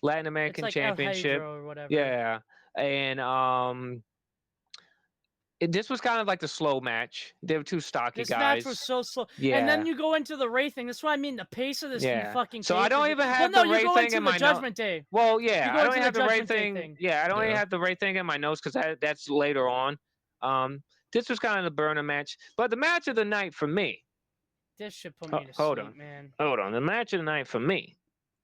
B: Latin American Championship.
A: Or whatever.
B: Yeah, and this was kind of like the slow match. They were two stocky guys.
A: This match was so slow. Yeah. And then you go into the Ray thing. That's what I mean. The pace of this fucking.
B: So I don't even have the Ray thing in my
A: Judgment Day.
B: Well, yeah, I don't have the Ray thing. Yeah, I don't even have the Ray thing in my notes because that's later on. This was kind of the burner match, but the match of the night for me.
A: This should put me to sleep, man.
B: Hold on. The match of the night for me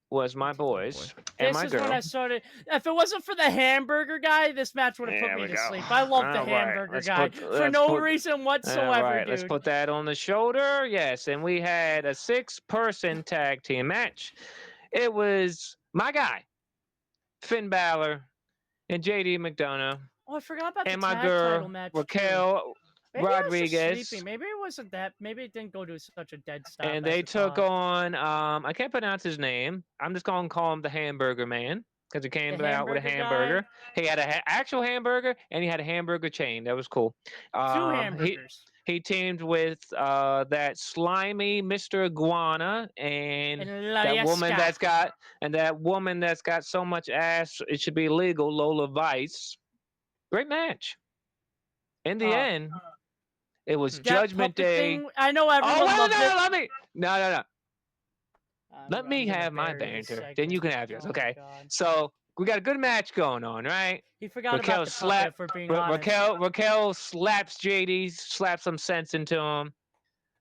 B: was my boys and my girl. This is when
A: I started. If it wasn't for the hamburger guy, this match would have put me to sleep. I love the hamburger guy for no reason whatsoever, dude.
B: Let's put that on the shoulder. Yes, and we had a 6-person tag team match. It was my guy, Finn Balor, and JD McDonough.
A: Oh, I forgot about
B: and
A: the tag title match.
B: Raquel Rodriguez.
A: Maybe it wasn't that. Maybe it didn't go to such a dead stop.
B: And they took on I can't pronounce his name. I'm just gonna call him the Hamburger Man because he came out with a hamburger. He had an actual hamburger and he had a hamburger chain. That was cool.
A: 2 hamburgers.
B: He teamed with that slimy Mr. Iguana and that woman that's got so much ass it should be legal, Lola Vice. Great match. In the end, it was Judgment Day.
A: Thing, I know everyone loved it.
B: No. Let me have my banter. Then you can have yours. Okay. So we got a good match going on, right?
A: He forgot about the puppet, if we're being honest.
B: Raquel slaps JD, slaps some sense into him.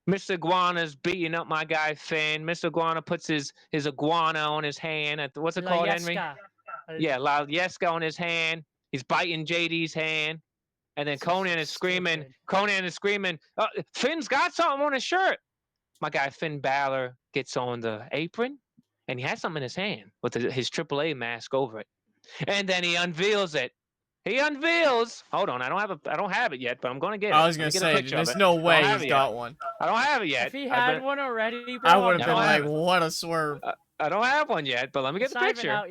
B: Mr. Iguana's beating up my guy Finn. Mr. Iguana puts his iguana on his hand. What's it called, Henry? Yeah, La Yesca on his hand. He's biting JD's hand. And then Conan is screaming. Finn's got something on his shirt. My guy Finn Balor gets on the apron, and he has something in his hand with his AAA mask over it. And then he unveils it. Hold on, I don't have it yet, but I'm gonna get it.
C: I was gonna say, there's no way he's got one.
B: I don't have it yet.
A: If he had one already, bro,
C: I would have been like, what a swerve.
B: I don't have one yet, but let me get the picture.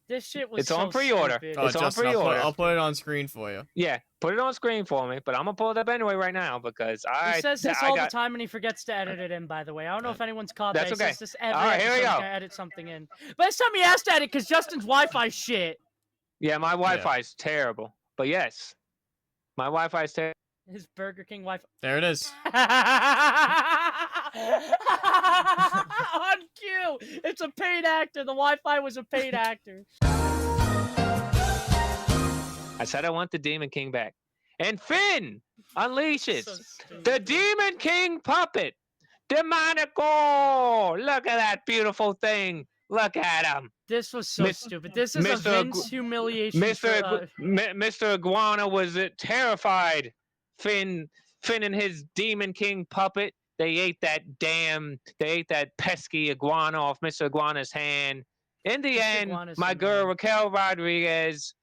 A: This shit was
B: it's on pre-order.
C: It's on pre-order. I'll put it on screen for you.
B: Yeah, put it on screen for me, but I'm gonna pull it up anyway right now because
A: he says this all the time and he forgets to edit it in. By the way, I don't know if anyone's caught that.
B: That's okay.
A: Just all right, here we go. Edit something in. But this time he has to edit because Justin's Wi-Fi shit.
B: Yeah, my Wi-Fi is terrible. But yes, my Wi-Fi is terrible.
A: His Burger King Wi-Fi.
C: There it is.
A: On cue. It's a paid actor. The Wi-Fi was a paid actor.
B: I said I want the Demon King back. And Finn unleashes the Demon King puppet. Demonico! Look at that beautiful thing. Look at him.
A: This was so stupid. This is a Vince humiliation.
B: Mr. Iguana was terrified. Finn and his Demon King puppet. They ate that pesky iguana off Mr. Iguana's hand. In the end, my girl Raquel Rodriguez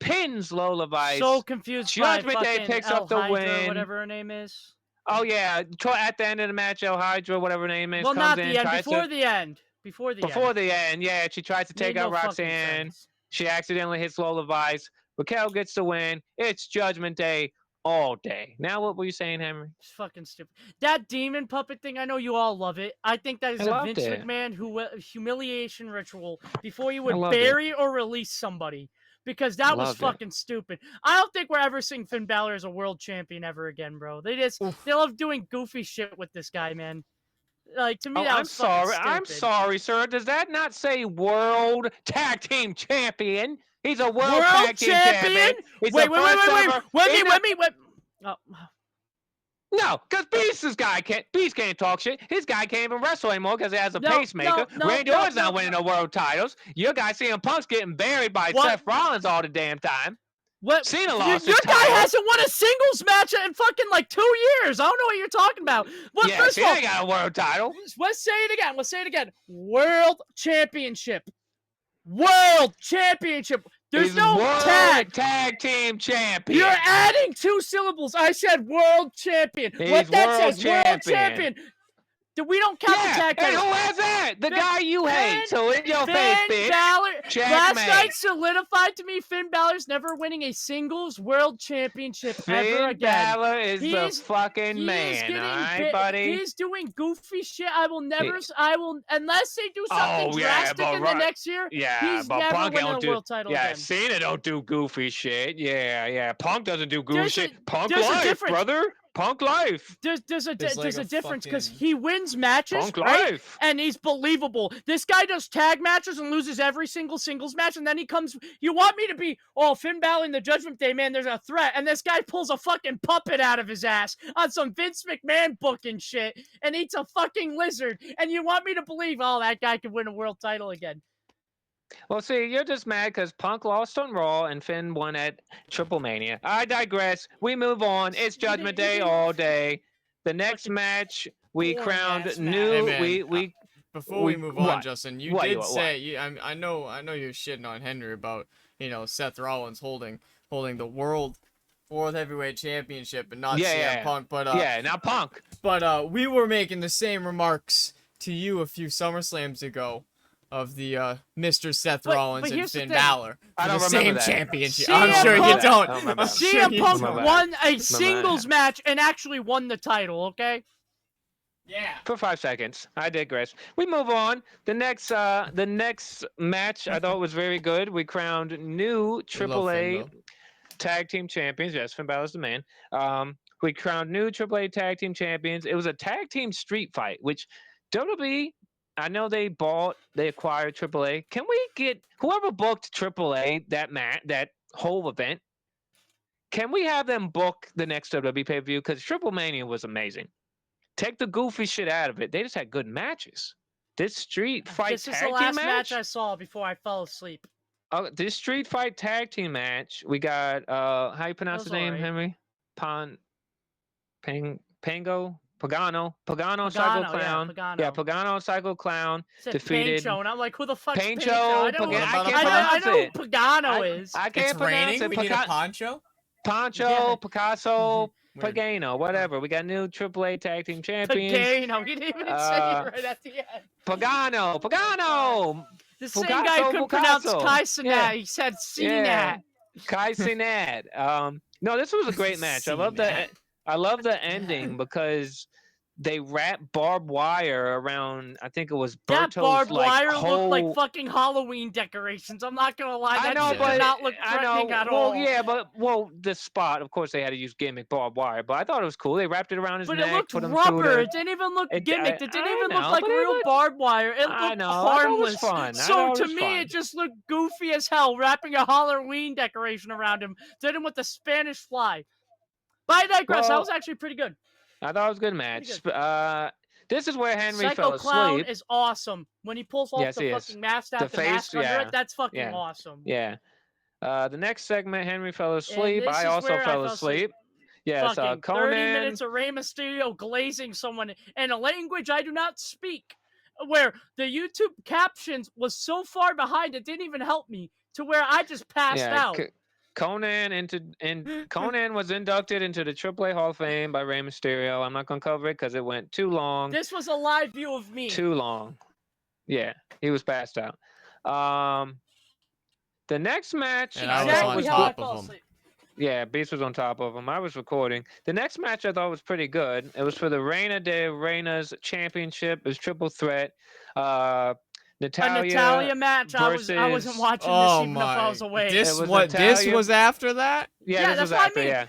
B: pins Lola Vice.
A: So confused.
B: Judgment Day picks up the win.
A: Whatever her name is.
B: Oh yeah, at the end of the match, El Hydra, whatever her name is,
A: well,
B: comes
A: not the end. Before the end, yeah, she tries to take out Roxanne. She accidentally hits Lola Vice. Raquel gets the win. It's Judgment Day all day. Now, what were you saying, Henry? It's fucking stupid. That demon puppet thing, I know you all love it. I think that is a Vince McMahon humiliation ritual before you would bury or release somebody. Because that was fucking stupid. I don't think we're ever seeing Finn Balor as a world champion ever again, bro. They love doing goofy shit with this guy, man. Like, to me, that was fucking stupid.
B: I'm sorry, sir. Does that not say world tag team champion? He's a world tag team champion. Wait. Let me. Oh. No, because Beast can't talk shit. His guy can't even wrestle anymore because he has a pacemaker. Randy Orton's not winning no world titles. Your guy CM Punk's getting buried by Seth Rollins all the damn time.
A: What?
B: Cena lost
A: your guy hasn't won a singles match in fucking like 2 years. I don't know what you're talking about. Well,
B: yeah, Cena got a world title.
A: Let's say it again. World Championship. World Championship. There's no
B: tag team champion.
A: You're adding 2 syllables. I said world champion. What that says, world champion. We don't count the tag team.
B: And who has that? The guy you hate. So in your face, bitch.
A: Last night solidified to me Finn Balor's never winning a singles world championship ever again.
B: Finn Balor is the fucking man, alright, buddy?
A: He's doing goofy shit. Unless they do something drastic in the next year, he's never winning a world title again.
B: Cena don't do goofy shit. Yeah. Punk doesn't do goofy shit. Punk life, brother. Punk life.
A: There's a difference because he wins matches, right? And he's believable. This guy does tag matches and loses every single singles match, and then he comes. You want me to be Finn Balor in the Judgment Day, man? There's a threat, and this guy pulls a fucking puppet out of his ass on some Vince McMahon booking shit, and eats a fucking lizard, and you want me to believe that guy could win a world title again?
B: Well, see, you're just mad because Punk lost on Raw and Finn won at Triple Mania. I digress. We move on. It's Judgment Day all day. The next match, we crowned new.
C: Before we move on, Justin, you did say I know you're shitting on Henry about Seth Rollins holding the World Heavyweight Championship and not CM Punk, but
B: not Punk.
C: But we were making the same remarks to you a few SummerSlams ago. of the Mr. Seth
A: But
C: Rollins and
A: here's the
C: Finn
A: thing.
C: Balor
B: I
C: for
B: don't
C: the
B: remember
C: same
B: that.
C: championship.
A: CM
C: I'm sure you
A: Punk-
C: don't.
B: I don't remember
C: I'm
B: that.
C: sure
A: CM
C: you
A: Punk
C: don't.
A: won a singles match and actually won the title, okay?
C: Yeah.
B: For 5 seconds. I digress. We move on. The next match I thought was very good. We crowned new
C: We love Finn,
B: AAA
C: though.
B: tag team champions. Yes, Finn Balor's the man. We crowned new AAA tag team champions. It was a tag team street fight, which WWE, I know they acquired AAA. Can we get whoever booked AAA that whole event? Can we have them book the next WWE pay-per-view? Because Triple Mania was amazing. Take the goofy shit out of it. They just had good matches. This street fight
A: This is the
B: tag team
A: last
B: match.
A: match I saw before I fell asleep.
B: This street fight tag team match. We got how you pronounce his name,
A: alright.
B: Henry? Pagano, Psycho
A: Pagano,
B: Clown.
A: yeah,
B: Yeah,
A: Pagano.
B: Pagano, Psycho Clown
A: Said
B: defeated.
A: Pancho, and I'm like, who the fuck's
B: Pancho,
A: Pancho? I know,
C: What about a
A: I know
B: it.
A: who Pagano is.
B: I can't
C: It's
B: pronounce
C: raining.
B: it.
C: We need a poncho.
B: Pancho,
A: Yeah.
B: Picasso,
C: Weird.
B: Pagano, whatever. We got new AAA tag team champions.
A: Pagano, he didn't even say it right at the end.
B: Pagano.
A: The same guy couldn't pronounce
B: Picasso.
A: Kai Cenat.
B: Yeah.
A: He said
B: Yeah.
A: CNAT.
B: Kai Cenat. No, this was a great match. I love the ending because they wrapped barbed wire around. I think it was
A: That
B: Berto's
A: barbed wire
B: whole...
A: looked like fucking Halloween decorations. I'm not gonna lie. That
B: I know,
A: shit
B: but
A: did not look threatening at all.
B: Yeah, but the spot. Of course, they had to use gimmick barbed wire, but I thought it was cool. They wrapped it around his
A: But
B: neck,
A: it looked
B: put him
A: rubber.
B: through
A: It didn't even look
B: It-
A: gimmicked.
B: I-
A: It didn't
B: I
A: even
B: know,
A: look like
B: but it
A: real
B: looked-
A: barbed wire. It
B: I
A: looked
B: know. I thought it was
A: harmless.
B: fun. I
A: So
B: thought it
A: to
B: was
A: me,
B: fun.
A: it just looked goofy as hell, wrapping a Halloween decoration around him. Did him with the Spanish fly. But I digress. That
B: Well,
A: was actually pretty good.
B: I thought it was a good match. This is where Henry
A: Psycho
B: fell
A: Clown
B: asleep.
A: is awesome. When he pulls off
B: Yes,
A: the
B: he is.
A: fucking mask
B: The
A: after mask
B: face,
A: under
B: yeah.
A: it, that's fucking
B: Yeah.
A: awesome.
B: Yeah. The next segment, Henry fell asleep.
A: this
B: I
A: is
B: also
A: where I
B: fell
A: fell asleep.
B: asleep. Yes,
A: Fucking
B: Conan.
A: 30 minutes of Rey Mysterio glazing someone in a language I do not speak, where the YouTube captions was so far behind it didn't even help me, to where I just passed out.
B: Conan was inducted into the AAA Hall of Fame by Rey Mysterio. I'm not gonna cover it because it went too long.
A: This was a live view of me.
B: Too long. Yeah, he was passed out. The next match,
C: And I was
A: Exactly
C: on
A: how
C: top
A: I fell
C: of him.
A: asleep.
B: Yeah, Beast was on top of him. I was recording. The next match I thought was pretty good. It was for the Reina de Reinas Championship. It was triple threat.
A: Natalia match. I wasn't watching this even if I was awake.
C: This
B: was
C: this
B: Natalia.
C: was after that?
B: Yeah,
A: Yeah,
B: this was
A: that's what I
B: after,
A: mean.
B: yeah.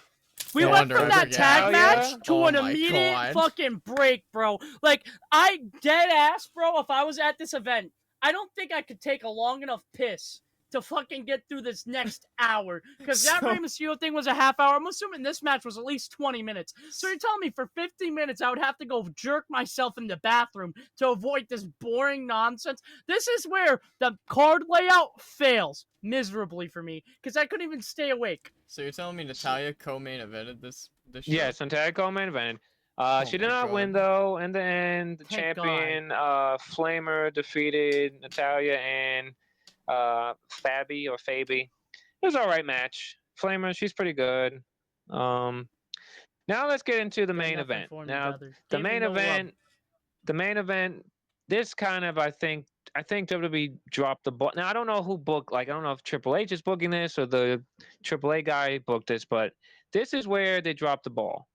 A: We
C: No
A: went
C: wonder
A: from
C: I
A: that
C: forgot.
A: tag match to
C: Oh
A: an
C: my
A: immediate
C: God.
A: fucking break, bro. Like, I dead ass, bro, if I was at this event, I don't think I could take a long enough piss to fucking get through this next hour. Because that
C: So-
A: Rey Mysterio thing was a half hour. I'm assuming this match was at least 20 minutes. So you're telling me for 15 minutes I would have to go jerk myself in the bathroom to avoid this boring nonsense? This is where the card layout fails miserably for me. Because I couldn't even stay awake.
C: So you're telling me Natalia co-main evented this show?
B: Yes, Natalia Coleman invented. She did
C: my
B: not
C: God.
B: win though. In the end, the
A: Thank
B: champion Flamer defeated Natalia and Fabi or Fabi. It was an alright match. Flamer, she's pretty good. Now let's get into the main event. Now the main event. This kind of I think WWE dropped the ball. Now I don't know who booked. Like I don't know if Triple H is booking this or the AAA guy booked this, but this is where they dropped the ball.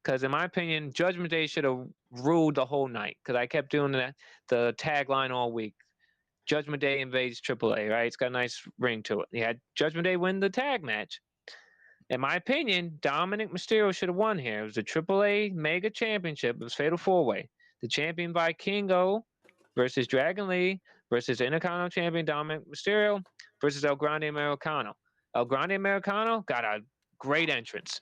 B: Because in my opinion, Judgment Day should have ruled the whole night. Because I kept doing the tagline all week. Judgment Day invades AAA, right? It's got a nice ring to it. He had Judgment Day win the tag match. In my opinion, Dominic Mysterio should have won here. It was a AAA Mega Championship. It was Fatal 4-Way. The champion Vikingo versus Dragon Lee versus Intercontinental Champion Dominic Mysterio versus El Grande Americano. El Grande Americano got a great entrance.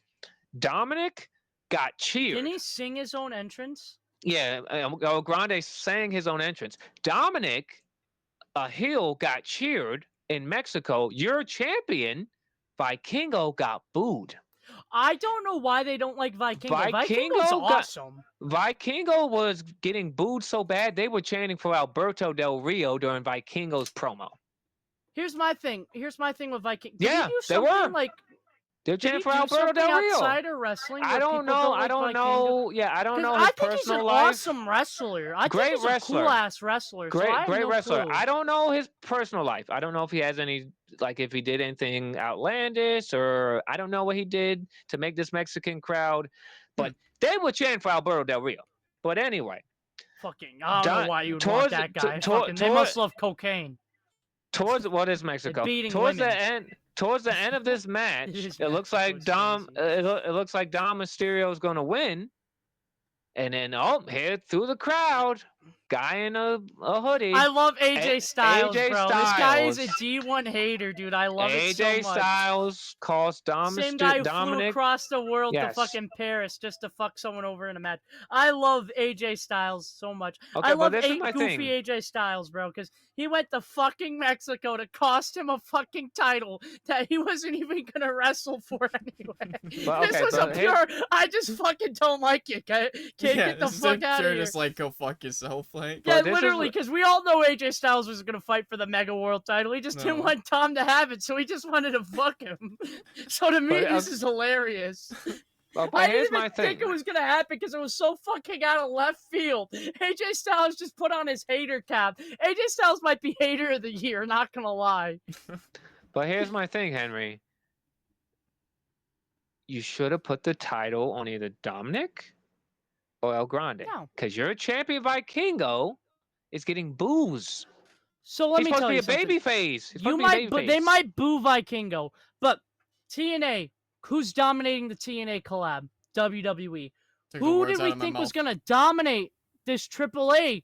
B: Dominic got cheered.
A: Didn't he sing his own entrance?
B: Yeah, El Grande sang his own entrance. Dominic, a heel, got cheered in Mexico. Your champion, Vikingo, got booed.
A: I don't know why they don't like Vikingo. Vikingo's awesome.
B: Vikingo was getting booed so bad, they were chanting for Alberto Del Rio during Vikingo's promo.
A: Here's my thing with Vikingo.
B: Yeah, they were. They're
A: Did
B: chanting
A: he
B: for
A: do
B: Alberto
A: something
B: Del Rio.
A: outside of wrestling?
B: I
A: where
B: don't
A: people
B: know.
A: like
B: I don't
A: Vikingo?
B: know. Yeah, I don't know his
A: I think he's an
B: personal life.
A: awesome wrestler. I think
B: Great
A: he's a
B: wrestler.
A: cool ass wrestler. So I have
B: Great
A: no
B: wrestler.
A: clue.
B: I don't know his personal life. I don't know if he has any, like, if he did anything outlandish, or I don't know what he did to make this Mexican crowd, but they were chanting for Alberto Del Rio. But anyway,
A: Fucking, I don't know why you would want that guy. They must love cocaine.
B: Towards what is Mexico? Towards the end of this match, it looks like Dom Mysterio is going to win. And then, here through the crowd, guy in a hoodie.
A: I love AJ Styles,
B: AJ
A: bro.
B: Styles.
A: This guy is a D1 hater, dude. I love it so much.
B: AJ Styles calls
A: Same guy who flew
B: Dominic
A: across the world to fucking Paris just to fuck someone over in a match. I love AJ Styles so much.
B: Okay,
A: I love
B: goofy
A: AJ Styles, bro, because he went to fucking Mexico to cost him a fucking title that he wasn't even gonna wrestle for anyway. This was a pure. I just fucking don't like you. Can't get the fuck out of here.
C: Just like go fuck yourself, like.
A: Yeah, literally, because we all know AJ Styles was gonna fight for the Mega World title. He just didn't want Tom to have it, so he just wanted to fuck him. So to me, this is hilarious. I didn't even think it was gonna happen because it was so fucking out of left field. AJ Styles just put on his hater cap. AJ Styles might be hater of the year, not gonna lie.
B: But here's my thing, Henry. You should have put the title on either Dominic or El Grande. Because your champion Vikingo is getting boos.
A: So let me tell you
B: something. He's supposed to be a baby face.
A: They might boo Vikingo, but TNA, who's dominating the TNA collab? WWE. Who did we think was gonna dominate this AAA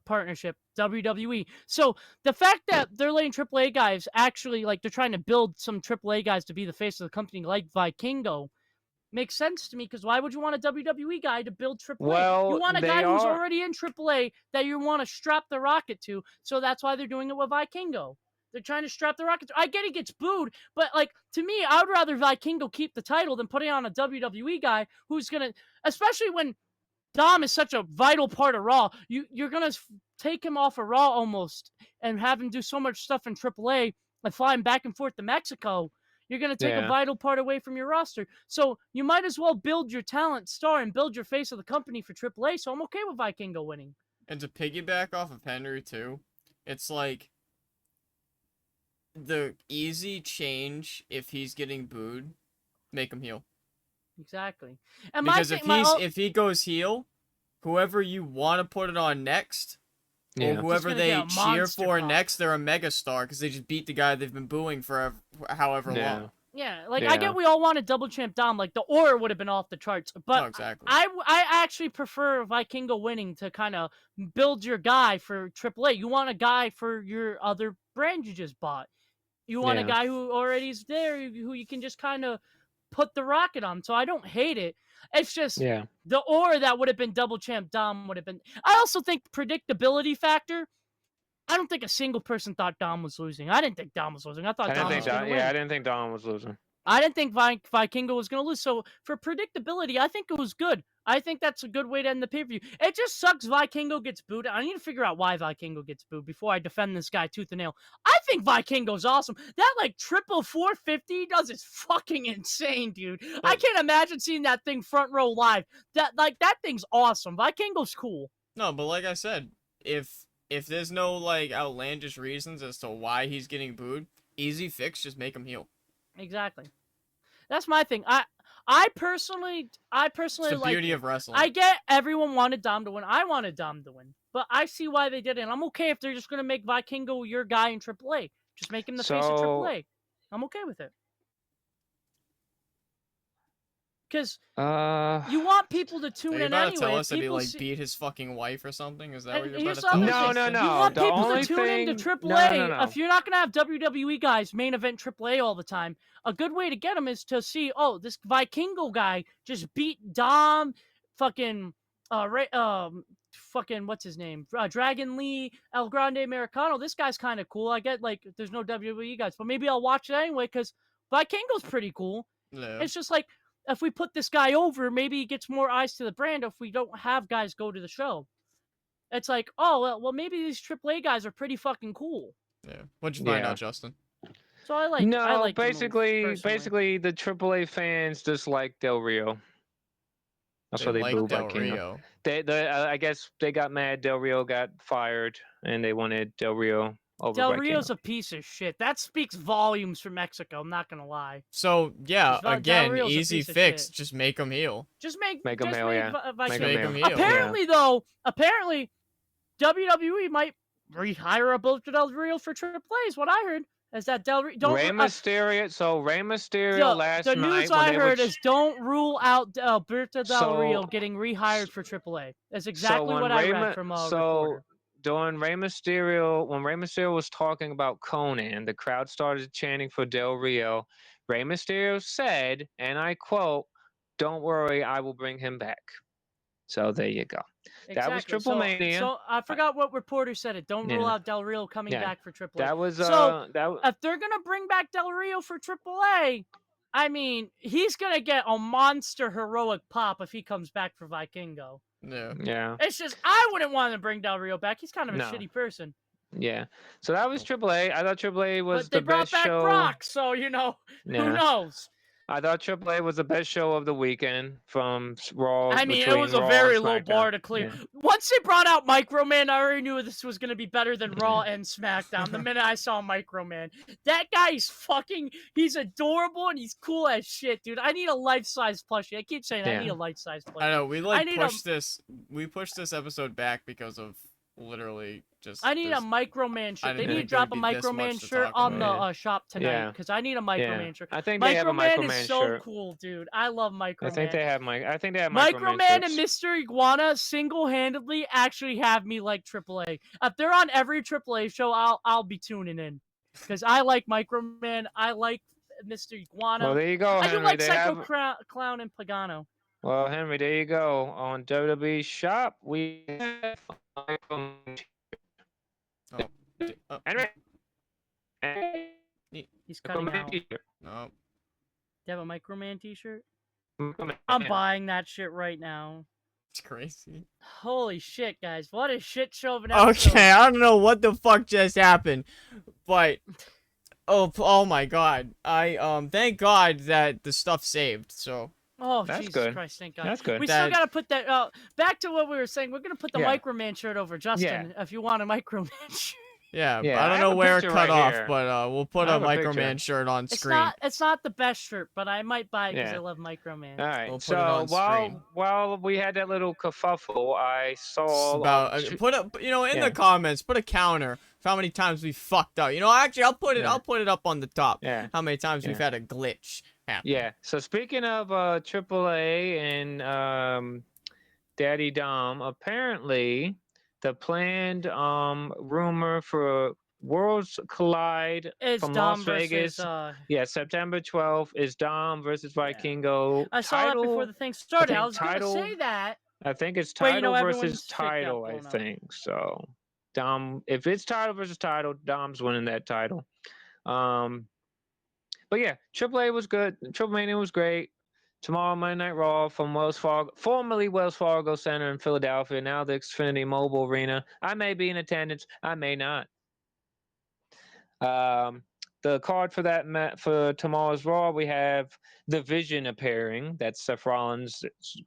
A: partnership? WWE. So the fact that they're letting AAA guys actually, like, they're trying to build some AAA guys to be the face of the company like Vikingo makes sense to me, because why would you want a WWE guy to build AAA?
B: Well,
A: you want a guy who's already in AAA that you want to strap the rocket to, so that's why they're doing it with Vikingo. They're trying to strap the rocket to. I get he gets booed, but, like, to me, I would rather Vikingo keep the title than putting on a WWE guy who's going to, especially when Dom is such a vital part of Raw, you're going to take him off of Raw almost and have him do so much stuff in AAA and fly him back and forth to Mexico. You're going to take a vital part away from your roster. So you might as well build your talent star and build your face of the company for AAA. So I'm okay with Vikingo winning.
C: And to piggyback off of Henry, too, it's like the easy change if he's getting booed, make him heel.
A: Exactly. And
C: because if he goes heel, whoever you want to put it on next, or whoever they cheer for next, they're a megastar because they just beat the guy they've been booing for however long.
A: Yeah, like, I get we all wanted double champ Dom, like, the aura would have been off the charts, but
C: exactly.
A: I actually prefer Vikingo winning to kind of build your guy for AAA. You want a guy for your other brand you just bought. You want a guy who already is there, who you can just kind of put the rocket on. So I don't hate it. It's just the aura that would have been double champ Dom would have been. I also think predictability factor. I don't think a single person thought Dom was losing. I didn't think Dom was losing. I thought Dom was going to win.
B: Yeah, I didn't think Dom was losing.
A: I didn't think Vikingo was going to lose. So for predictability, I think it was good. I think that's a good way to end the pay-per-view. It just sucks Vikingo gets booed. I need to figure out why Vikingo gets booed before I defend this guy tooth and nail. I think Vikingo's awesome. That, like, triple 450 does is fucking insane, dude. I can't imagine seeing that thing front row live. That thing's awesome. Vikingo's cool.
C: No, but like I said, if there's no, like, outlandish reasons as to why he's getting booed, easy fix, just make him heel.
A: Exactly. That's my thing. I personally
C: it's the beauty of wrestling.
A: I get everyone wanted Dom to win. I wanted Dom to win. But I see why they did it. And I'm okay if they're just going to make Vikingo your guy in AAA. Just make him the face of AAA. I'm okay with it. Because you want people to tune in anyway.
C: Are you about to tell us that he, like, beat his fucking wife or something? Is that what you're about to tell
B: us? No.
A: You want people to tune into AAA. No. If you're not going to have WWE guys main event AAA all the time, a good way to get them is to see, oh, this Vikingo guy just beat Dom, fucking what's his name? Dragon Lee, El Grande Americano. This guy's kind of cool. I get, like, there's no WWE guys, but maybe I'll watch it anyway because Vikingo's pretty cool.
C: Yeah.
A: It's just like, if we put this guy over, maybe he gets more eyes to the brand if we don't have guys go to the show. It's like, oh, well, maybe these AAA guys are pretty fucking cool.
C: Yeah. What'd you find out, Justin?
A: So I like
B: No,
A: the move,
B: basically,
A: personally.
B: the AAA fans dislike Del Rio. That's
C: They
B: why they
C: like
B: booed
C: Del
B: Vikingo.
C: Rio.
B: I guess they got mad. Del Rio got fired, and they wanted Del Rio over
A: Del
B: Vikingo.
A: Rio's a piece of shit. That speaks volumes for Mexico. I'm not gonna lie.
C: So yeah,
A: Del
C: again,
A: Rio's a
C: easy
A: piece of
C: fix.
A: shit.
C: Just make him heal.
A: Just make
B: Make 'em hail, yeah.
C: Just
A: Vikingo.
C: make him heal.
A: Apparently, though, WWE might rehire Alberto Del Rio for AAA. Is what I heard. Is that
B: Rey Mysterio? So Rey Mysterio last
A: the
B: night
A: news
B: when
A: I
B: they
A: heard
B: were
A: is don't rule out Alberto Del Rio
B: so
A: getting rehired for AAA. That's
B: so
A: exactly
B: when
A: what I read from a reporter.
B: during Rey Mysterio, when Rey Mysterio was talking about Conan, the crowd started chanting for Del Rio. Rey Mysterio said, and I quote, "Don't worry, I will bring him back." So there you go. That was
A: Exactly.
B: Triple Mania.
A: So I forgot what reporter said it. Don't rule
B: Yeah.
A: out Del Rio coming
B: Yeah.
A: back for AAA.
B: That was
A: So
B: that.
A: if they're gonna bring back Del Rio for AAA, I mean, he's gonna get a monster heroic pop if he comes back for Vikingo.
C: Yeah.
B: Yeah.
A: It's just I wouldn't want to bring Del Rio back. He's kind of a
B: No.
A: shitty person.
B: Yeah. So that was AAA. I thought AAA was
A: But they
B: the
A: brought
B: best
A: back
B: show.
A: Brock, so who
B: Yeah.
A: knows?
B: I thought AAA was the best show of the weekend from Raw.
A: I mean, it
B: between
A: was a
B: Raw
A: very
B: and
A: low
B: SmackDown.
A: bar to clear.
B: Yeah.
A: Once they brought out Microman, I already knew this was going to be better than Raw and SmackDown. The minute I saw Microman, that guy's he's adorable and he's cool as shit, dude. I need a life-size plushie. I keep saying I need a life-size plushie.
C: I know we pushed this episode back because of literally just.
A: I need a Microman shirt. They need to drop a Microman shirt on the shop tonight because I need a Microman shirt.
B: I think they have a Microman
A: is so
B: shirt.
A: cool, dude. I love Microman.
B: I think they have
A: Microman and Mr. Iguana single-handedly actually have me like AAA. If they're on every AAA show, I'll be tuning in because I like Microman. I like Mr. Iguana.
B: Well, there you go, Henry.
A: I do like Psycho Clown and Pagano.
B: Well, Henry, there you go. On WWE Shop, we have Henry.
A: He's cutting out.
C: No.
A: Do you have a Microman t-shirt? I'm buying that shit right now.
C: It's crazy.
A: Holy shit, guys. What a shit show of an episode.
C: Okay, I don't know what the fuck just happened, but oh my god. I thank God that the stuff saved, so
A: Oh,
B: that's
A: Jesus
B: good.
A: Christ, thank God.
B: That's good.
A: We still got to put that, back to what we were saying, we're going to put the Microman shirt over Justin if you want a Microman shirt.
C: Yeah, I don't know where it cut off, but we'll put a Microman
A: picture.
C: shirt on screen.
A: It's not the best shirt, but I might buy it because I love Microman.
B: All right,
C: we'll put
B: so
C: it on screen.
B: while we had that little kerfuffle, I saw
C: about put up, in the comments, put a counter for how many times we fucked up. Actually, I'll put it up on the top.
B: Yeah.
C: How many times we've had a glitch happen.
B: Yeah. So speaking of AAA and Daddy Dom, apparently the planned rumor for Worlds Collide from Las Vegas. September 12th is Dom versus Vikingo.
A: I saw that before the thing started. I was going to say that.
B: I think it's title versus title, I think. So Dom, if it's title versus title, Dom's winning that title. But yeah, AAA was good. Triple Mania was great. Tomorrow, Monday Night Raw from formerly Wells Fargo Center in Philadelphia, now the Xfinity Mobile Arena. I may be in attendance. I may not. The card for tomorrow's Raw, we have The Vision appearing. That's Seth Rollins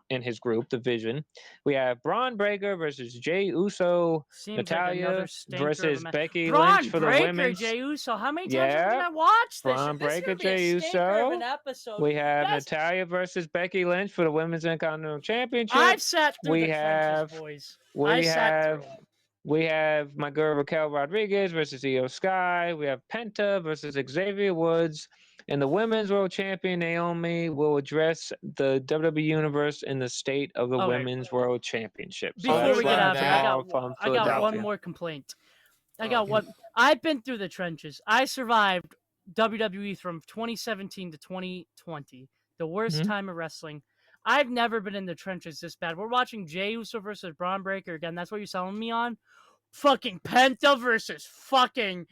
B: in his group, The Vision. We have Braun Breaker versus Jey Uso. Natalya versus Becky Lynch for the women's.
A: Jey Uso. How many times have I watched this?
B: Braun Breaker, Jey Uso. We have Natalya versus Becky Lynch for the women's Intercontinental Championship.
A: I've sat through the trenches, boys.
B: We have my girl Raquel Rodriguez versus Io Sky. We have Penta versus Xavier Woods. And the Women's World Champion Naomi will address the WWE Universe in the state of the Women's World Championship.
A: Before we get out of here, I got one more complaint. I've been through the trenches. I survived WWE from 2017 to 2020. The worst time of wrestling. I've never been in the trenches this bad. We're watching Jey Uso versus Braun Breaker again. That's what you're selling me on? Fucking Penta versus fucking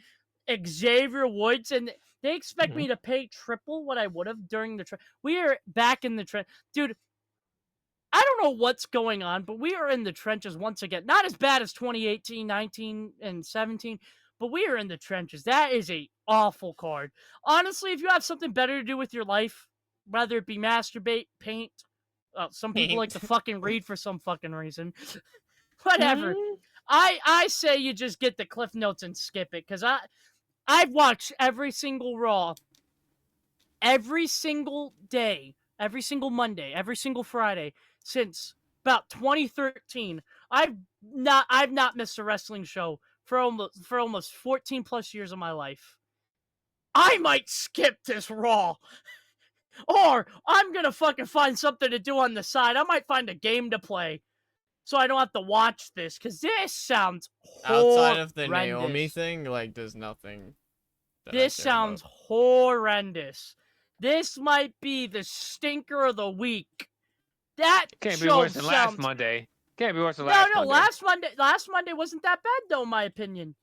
A: Xavier Woods. And they expect me to pay triple what I would have during the we are back in the trench. Dude, I don't know what's going on, but we are in the trenches once again. Not as bad as 2018, 19, and 17, but we are in the trenches. That is a awful card. Honestly, if you have something better to do with your life, whether it be masturbate, paint, some people like to fucking read for some fucking reason. Whatever. I say you just get the Cliff Notes and skip it, because I've watched every single Raw, every single day, every single Monday, every single Friday since about 2013. I've not missed a wrestling show for almost 14 plus years of my life. I might skip this Raw. Or I'm going to fucking find something to do on the side. I might find a game to play so I don't have to watch this, because this sounds horrendous.
C: Outside of the Naomi thing, like, there's nothing.
A: This sounds horrendous. This might be the stinker of the week. That
B: can't be worse than last Monday. Can't be worse than last Monday.
A: Last Monday wasn't that bad, though, in my opinion.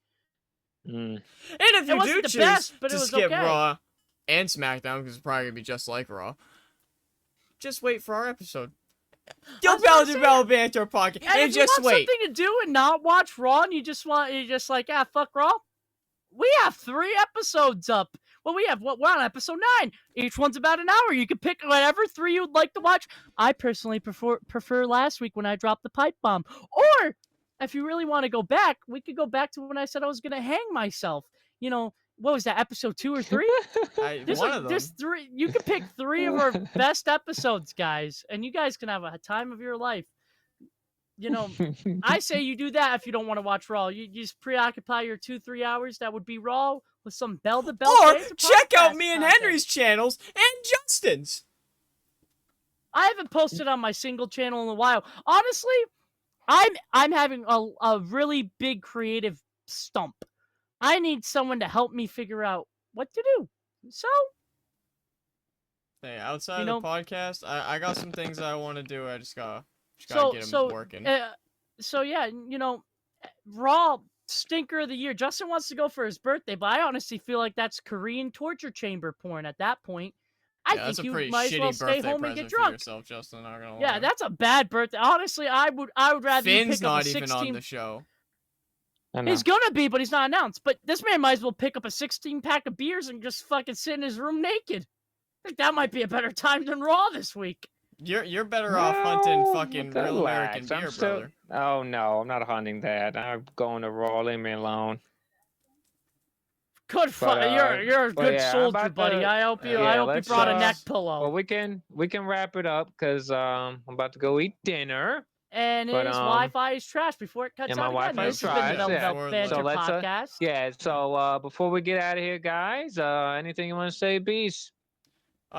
C: And if you do choose to skip
A: okay.
C: Raw and SmackDown, because it's probably going to be just like Raw, just wait for our episode. You'll Banter podcast, and just
A: wait. If you want something to do and not watch Raw, and you're just like, fuck Raw, we have 3 episodes up. Well, we're on episode 9. Each one's about an hour. You can pick whatever 3 you'd like to watch. I personally prefer last week when I dropped the pipe bomb. Or, if you really want to go back, we could go back to when I said I was going to hang myself. You know, what was that, episode 2 or 3?
C: One of them.
A: There's 3. You can pick 3 of our best episodes, guys, and you guys can have a time of your life. You know, I say you do that if you don't want to watch Raw. You just preoccupy your 2-3 hours. That would be Raw with some bell-to-bell.
C: Or check out me and Henry's channels and Justin's.
A: I haven't posted on my single channel in a while. Honestly, I'm having a really big creative stump. I need someone to help me figure out what to do. So,
C: hey, outside of the podcast, I got some things that I want to do. I just gotta get them working.
A: So yeah, Raw stinker of the year. Justin wants to go for his birthday, but I honestly feel like that's Korean torture chamber porn at that point. I think you might as well stay home and get drunk.
C: Yourself, Justin, not gonna
A: lie. That's a bad birthday. Honestly, I would rather
C: Finn's
A: you pick
C: not
A: up a 16...
C: even on the show.
A: He's gonna be, but he's not announced. But this man might as well pick up a 16-pack of beers and just fucking sit in his room naked. I think that might be a better time than Raw this week.
C: You're better off hunting fucking real American beer, brother.
B: Oh no, I'm not hunting that. I'm going to Raw. Leave me alone.
A: Good fun. You're a good soldier, buddy. I hope you brought a neck pillow.
B: Well, we can wrap it up because I'm about to go eat dinner.
A: And his Wi-Fi is trash before it cuts out again.
B: This has been the
A: Banter podcast.
B: So before we get out of here, guys, anything you want to say, Beast?
C: Do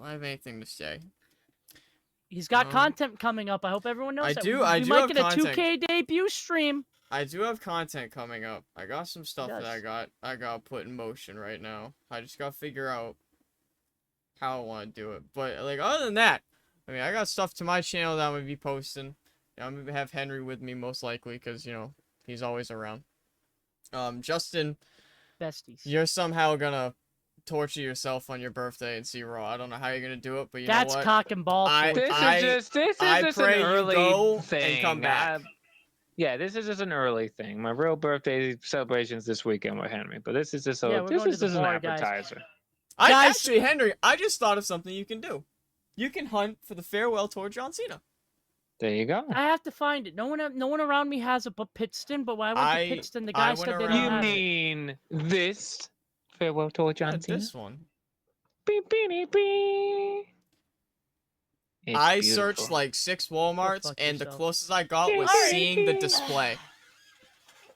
C: I have anything to say?
A: He's got content coming up. I hope everyone knows that.
C: I do might
A: get a 2K debut stream.
C: I do have content coming up. I got some stuff that I got put in motion right now. I just gotta figure out how I want to do it. But like other than that, I mean, I got stuff to my channel that I'm gonna be posting. I'm gonna have Henry with me most likely because he's always around. Justin,
A: besties,
C: you're somehow gonna torture yourself on your birthday and see Raw. I don't know how you're gonna do it, but know what?
A: That's cock and ball.
B: This is just an early thing.
C: And come back.
B: Yeah, this is just an early thing. My real birthday celebration's this weekend with Henry, but this is just an appetizer.
C: Actually, Henry, I just thought of something you can do. You can hunt for the farewell tour John Cena.
B: There you go.
A: I have to find it. No one around me has it but Pittston. But when I went to Pittston, the guy said they don't have it.
B: You mean this farewell tour John Cena?
C: This one.
B: I
C: searched like 6 Walmarts, and the closest I got was seeing the display.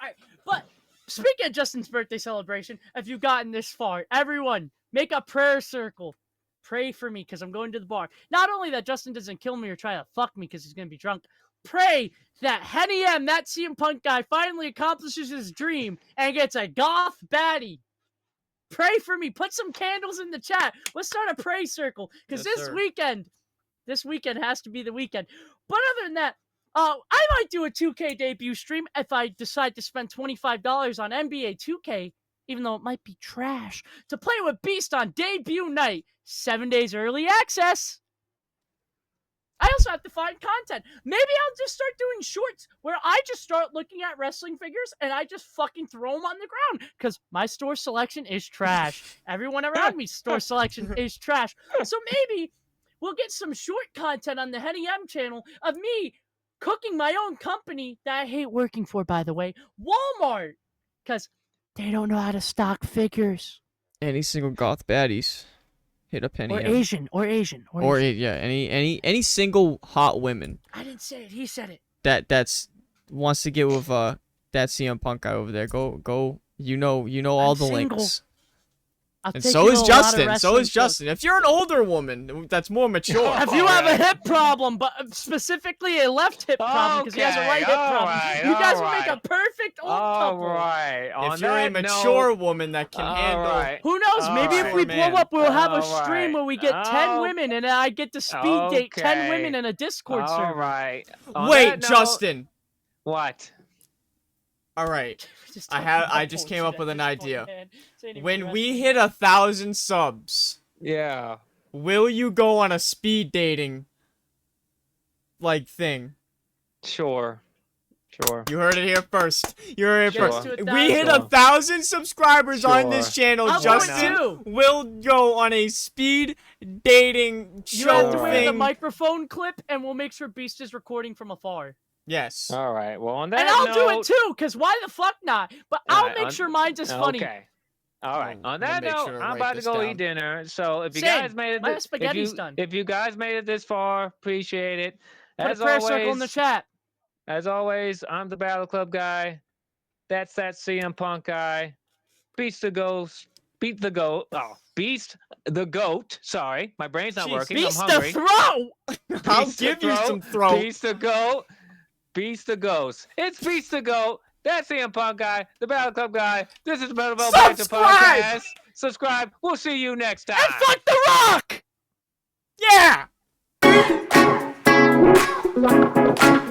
A: Alright, but speaking of Justin's birthday celebration, if you've gotten this far, everyone, make a prayer circle. Pray for me, because I'm going to the bar. Not only that Justin doesn't kill me or try to fuck me because he's going to be drunk. Pray that Henny M, that CM Punk guy, finally accomplishes his dream and gets a goth baddie. Pray for me. Put some candles in the chat. Let's start a pray circle. Because this weekend has to be the weekend. But other than that, I might do a 2K debut stream if I decide to spend $25 on NBA 2K, even though it might be trash, to play with Beast on debut night. 7 days early access. I also have to find content. Maybe I'll just start doing shorts where I just start looking at wrestling figures and I just fucking throw them on the ground because my store selection is trash. Everyone around me's store selection is trash. So maybe we'll get some short content on the Henny M channel of me cooking my own company that I hate working for, by the way, Walmart, because they don't know how to stock figures.
C: Any single goth baddies. Hit up Henny M.
A: Or Asian.
C: Yeah, any single hot women.
A: I didn't say it. He said it.
C: That's wants to get with that CM Punk guy over there. Go. You know all the
A: single.
C: links.
A: And
C: so is Justin. So is Justin. If you're an older woman that's more mature.
A: If you have a hip problem, but specifically a left hip problem, because he has a right hip problem, you guys will make a perfect old couple.
B: Right.
C: If you're a mature woman that can handle.
A: Who knows? Maybe if we blow up, we'll have a stream where we get 10
B: Oh.
A: women, and I get to speed date 10 women in a Discord server.
B: All right.
C: Wait, Justin.
B: What?
C: All right. I just came up with an idea. When we hit 1,000 subs,
B: yeah,
C: will you go on a speed dating thing?
B: Sure.
C: You heard it here first. You heard it first.
A: Sure.
C: We hit 1,000 subscribers on this channel.
A: I'm
C: Justin will go on a speed dating show.
A: You have to wear the microphone clip, and we'll make sure Beast is recording from afar.
C: Yes.
B: All right. Well, on that
A: and I'll
B: note,
A: do it too, because why the fuck not? But I'll make sure mine's is funny.
B: Okay. All right. On that note, I'm about to go eat dinner. So if you guys made it,
A: my spaghetti's done.
B: If you guys made it this far, appreciate it.
A: Put a prayer circle in the chat.
B: As always, I'm the Battle Club guy. That's that CM Punk guy. Beast the Ghost. Beat the Goat. Oh, Beast the Goat. Sorry, my brain's not working.
A: Beast
B: I'm hungry.
A: the Throat.
C: I'll give you some throat.
B: Beast the Goat. Beast the Ghost. It's Beast the Goat. That's CM Punk guy, the Battle Club guy. This is the Battle Bell Banter podcast. Subscribe. We'll see you next time.
A: And fuck The Rock.
C: Yeah.